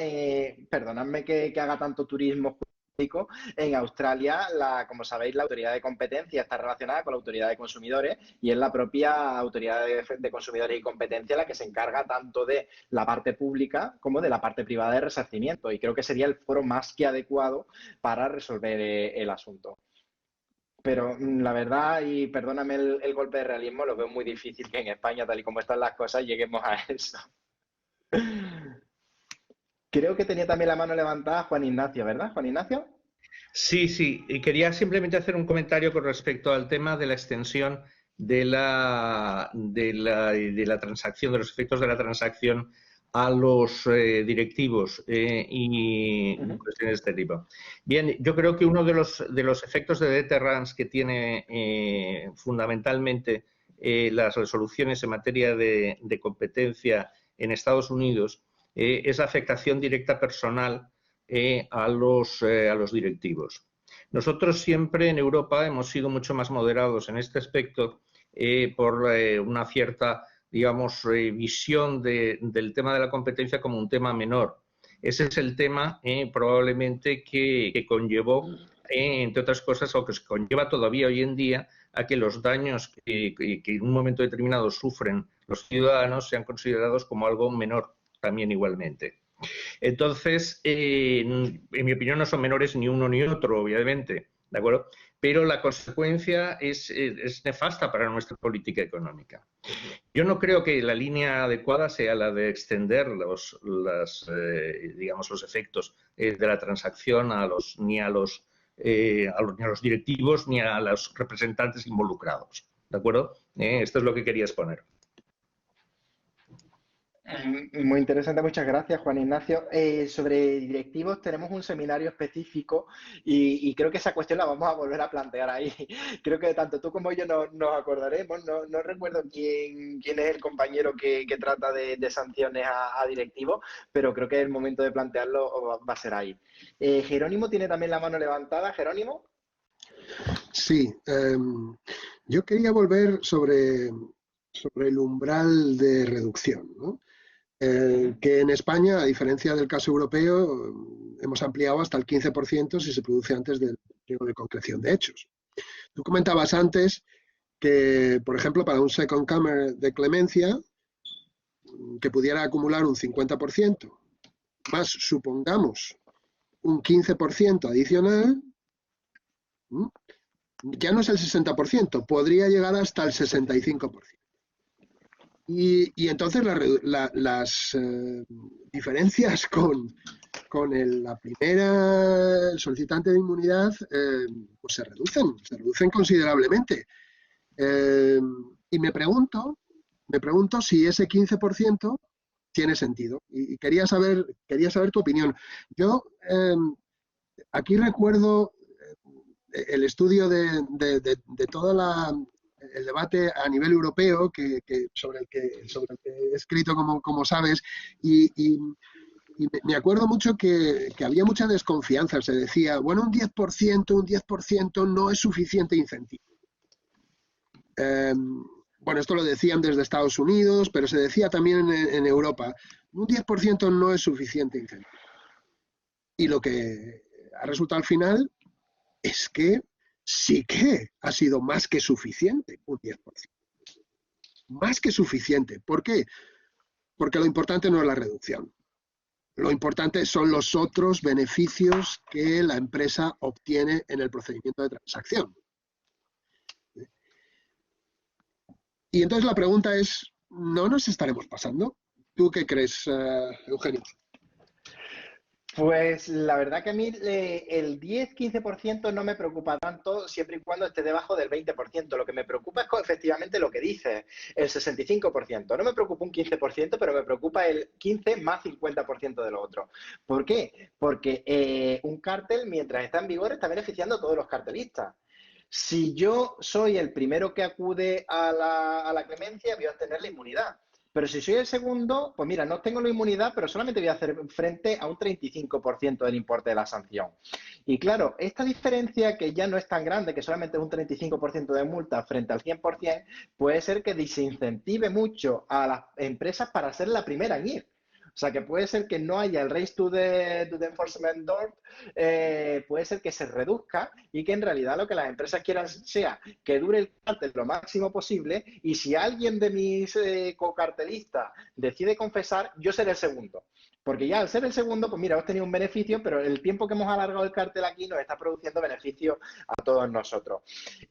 perdonadme que haga tanto turismo jurídico, en Australia, como sabéis, la autoridad de competencia está relacionada con la autoridad de consumidores y es la propia autoridad de consumidores y competencia la que se encarga tanto de la parte pública como de la parte privada de resarcimiento. Y creo que sería el foro más que adecuado para resolver el asunto. Pero la verdad, y perdóname el golpe de realismo, lo veo muy difícil que en España, tal y como están las cosas, lleguemos a eso. Creo que tenía también la mano levantada Juan Ignacio, ¿verdad, Juan Ignacio? Sí, sí, y quería simplemente hacer un comentario con respecto al tema de la extensión de la transacción, de los efectos de la transacción a los directivos y cuestiones de este tipo. Bien, yo creo que uno de los efectos de deterrence que tiene fundamentalmente las resoluciones en materia de competencia en Estados Unidos es la afectación directa personal a los directivos. Nosotros siempre en Europa hemos sido mucho más moderados en este aspecto por una cierta, digamos, visión del tema de la competencia como un tema menor. Ese es el tema probablemente que conllevó, entre otras cosas, o que conlleva todavía hoy en día, a que los daños que en un momento determinado sufren los ciudadanos sean considerados como algo menor también igualmente. Entonces, en mi opinión, no son menores ni uno ni otro, obviamente, ¿de acuerdo? Pero la consecuencia es nefasta para nuestra política económica. Yo no creo que la línea adecuada sea la de extender los efectos de la transacción ni a los directivos ni a los representantes involucrados, ¿de acuerdo? Esto es lo que quería exponer. Muy interesante, muchas gracias, Juan Ignacio. Sobre directivos tenemos un seminario específico y creo que esa cuestión la vamos a volver a plantear ahí. Creo que tanto tú como yo nos acordaremos. No recuerdo quién es el compañero que trata de sanciones a directivos, pero creo que el momento de plantearlo va a ser ahí. Jerónimo tiene también la mano levantada. Jerónimo. Sí, yo quería volver sobre el umbral de reducción, ¿no? Que en España, a diferencia del caso europeo, hemos ampliado hasta el 15% si se produce antes del periodo de concreción de hechos. Tú comentabas antes que, por ejemplo, para un second comer de clemencia, que pudiera acumular un 50%, más supongamos un 15% adicional, ya no es el 60%, podría llegar hasta el 65%. Y entonces las diferencias con la primera solicitante de inmunidad pues se reducen considerablemente. Y me pregunto si ese 15% tiene sentido. Y quería saber tu opinión. Yo aquí recuerdo el estudio de toda el debate a nivel europeo sobre el que he escrito, como sabes, y me acuerdo mucho que había mucha desconfianza. Se decía, bueno, un 10% no es suficiente incentivo. Bueno, esto lo decían desde Estados Unidos, pero se decía también en Europa, un 10% no es suficiente incentivo. Y lo que ha resultado al final es que sí que ha sido más que suficiente, un 10%. Más que suficiente. ¿Por qué? Porque lo importante no es la reducción. Lo importante son los otros beneficios que la empresa obtiene en el procedimiento de transacción. Y entonces la pregunta es, ¿no nos estaremos pasando? ¿Tú qué crees, Eugenio? Pues la verdad que a mí el 10-15% no me preocupa tanto siempre y cuando esté debajo del 20%. Lo que me preocupa es efectivamente lo que dices, el 65%. No me preocupa un 15%, pero me preocupa el 15 más 50% de lo otro. ¿Por qué? Porque un cártel, mientras está en vigor, está beneficiando a todos los cartelistas. Si yo soy el primero que acude a la clemencia, voy a obtener la inmunidad. Pero si soy el segundo, pues mira, no tengo la inmunidad, pero solamente voy a hacer frente a un 35% del importe de la sanción. Y claro, esta diferencia, que ya no es tan grande, que solamente es un 35% de multa frente al 100%, puede ser que desincentive mucho a las empresas para ser la primera en ir. O sea, que puede ser que no haya el race to the enforcement door, puede ser que se reduzca y que en realidad lo que las empresas quieran sea que dure el cartel lo máximo posible, y si alguien de mis cocartelistas decide confesar, yo seré el segundo. Porque ya al ser el segundo, pues mira, hemos tenido un beneficio, pero el tiempo que hemos alargado el cartel aquí nos está produciendo beneficio a todos nosotros.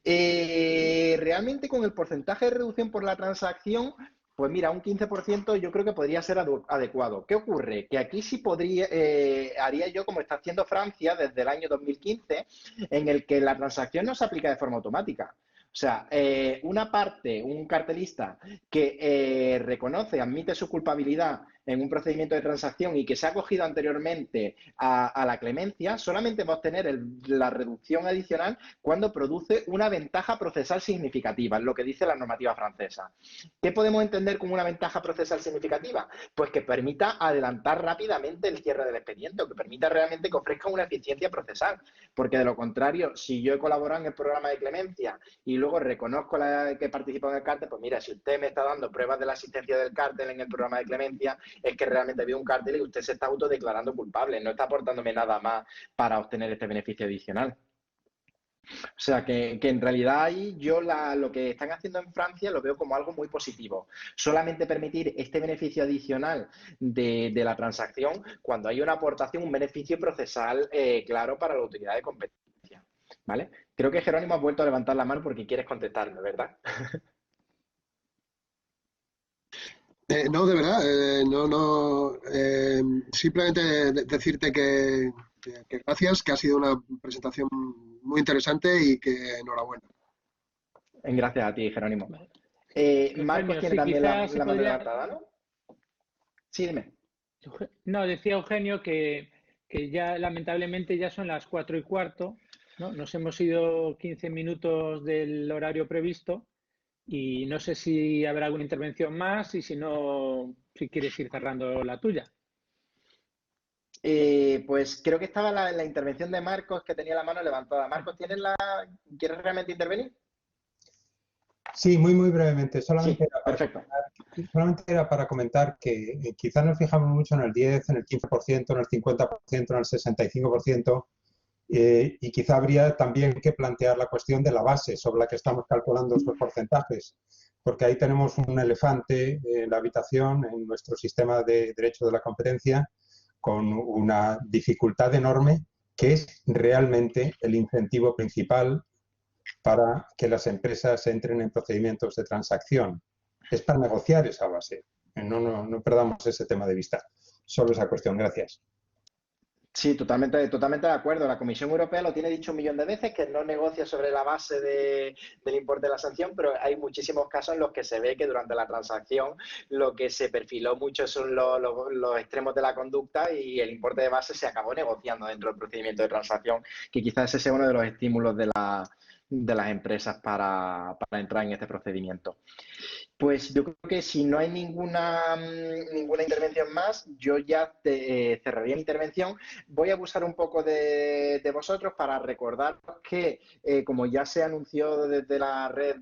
Realmente con el porcentaje de reducción por la transacción, pues mira, un 15% yo creo que podría ser adecuado. ¿Qué ocurre? Que aquí sí podría, haría yo como está haciendo Francia desde el año 2015, en el que la transacción no se aplica de forma automática. O sea, una parte, un cartelista que reconoce, admite su culpabilidad en un procedimiento de transacción y que se ha acogido anteriormente a la clemencia, solamente va a obtener la reducción adicional cuando produce una ventaja procesal significativa, es lo que dice la normativa francesa. ¿Qué podemos entender como una ventaja procesal significativa? Pues que permita adelantar rápidamente el cierre del expediente, o que permita realmente que ofrezca una eficiencia procesal, porque de lo contrario, si yo he colaborado en el programa de clemencia y luego reconozco que he participado en el cártel, pues mira, si usted me está dando pruebas de la asistencia del cártel en el programa de clemencia, es que realmente había un cártel y usted se está autodeclarando culpable, no está aportándome nada más para obtener este beneficio adicional. O sea, que en realidad ahí yo lo que están haciendo en Francia lo veo como algo muy positivo. Solamente permitir este beneficio adicional de la transacción cuando hay una aportación, un beneficio procesal claro para la autoridad de competencia. ¿Vale? Creo que Jerónimo ha vuelto a levantar la mano porque quieres contestarme, ¿verdad? No, de verdad, simplemente decirte que gracias, que ha sido una presentación muy interesante y que enhorabuena. Gracias a ti, Jerónimo. Marcos tiene sí, también la podría... mano levantada, ¿no? Sí, dime. No, decía Eugenio que ya lamentablemente ya son las 4:15, ¿no? Nos hemos ido 15 minutos del horario previsto y no sé si habrá alguna intervención más y si no, si quieres ir cerrando la tuya. Pues creo que estaba la intervención de Marcos, que tenía la mano levantada. Marcos, ¿quieres realmente intervenir? Sí, muy brevemente. Sí, perfecto. Solamente era para comentar que quizás nos fijamos mucho en el 10, en el 15%, en el 50%, en el 65%, y quizá habría también que plantear la cuestión de la base sobre la que estamos calculando estos porcentajes, porque ahí tenemos un elefante en la habitación, en nuestro sistema de derecho de la competencia, con una dificultad enorme, que es realmente el incentivo principal para que las empresas entren en procedimientos de transacción. Es para negociar esa base. No perdamos ese tema de vista. Solo esa cuestión. Gracias. Sí, totalmente de acuerdo. La Comisión Europea lo tiene dicho un millón de veces, que no negocia sobre la base del importe de la sanción, pero hay muchísimos casos en los que se ve que durante la transacción lo que se perfiló mucho son los extremos de la conducta y el importe de base se acabó negociando dentro del procedimiento de transacción, que quizás ese sea uno de los estímulos de las empresas para entrar en este procedimiento. Pues yo creo que si no hay ninguna intervención más, yo ya cerraría mi intervención. Voy a abusar un poco de vosotros para recordaros que, como ya se anunció desde la red,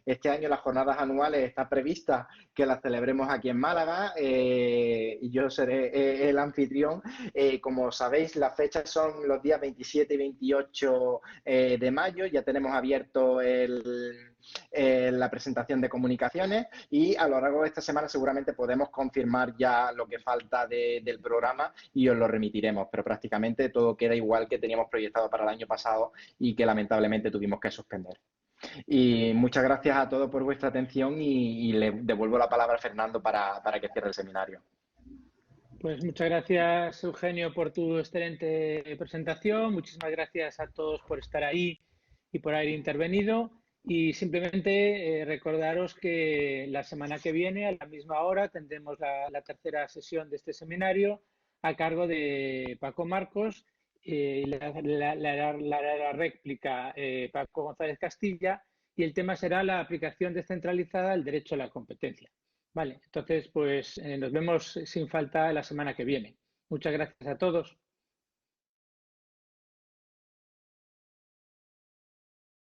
este año las jornadas anuales está prevista que las celebremos aquí en Málaga y yo seré el anfitrión. Como sabéis, las fechas son los días 27 y 28 de mayo. Ya tenemos abierto la presentación de comunicaciones y a lo largo de esta semana seguramente podemos confirmar ya lo que falta del programa y os lo remitiremos, pero prácticamente todo queda igual que teníamos proyectado para el año pasado y que lamentablemente tuvimos que suspender. Y muchas gracias a todos por vuestra atención y le devuelvo la palabra a Fernando para que cierre el seminario. Pues muchas gracias, Eugenio, por tu excelente presentación. Muchísimas gracias a todos por estar ahí y por haber intervenido. Y simplemente recordaros que la semana que viene, a la misma hora, tendremos la tercera sesión de este seminario a cargo de Paco Marcos, la réplica Paco González Castilla, y el tema será la aplicación descentralizada del derecho a la competencia. Vale, entonces pues nos vemos sin falta la semana que viene. Muchas gracias a todos.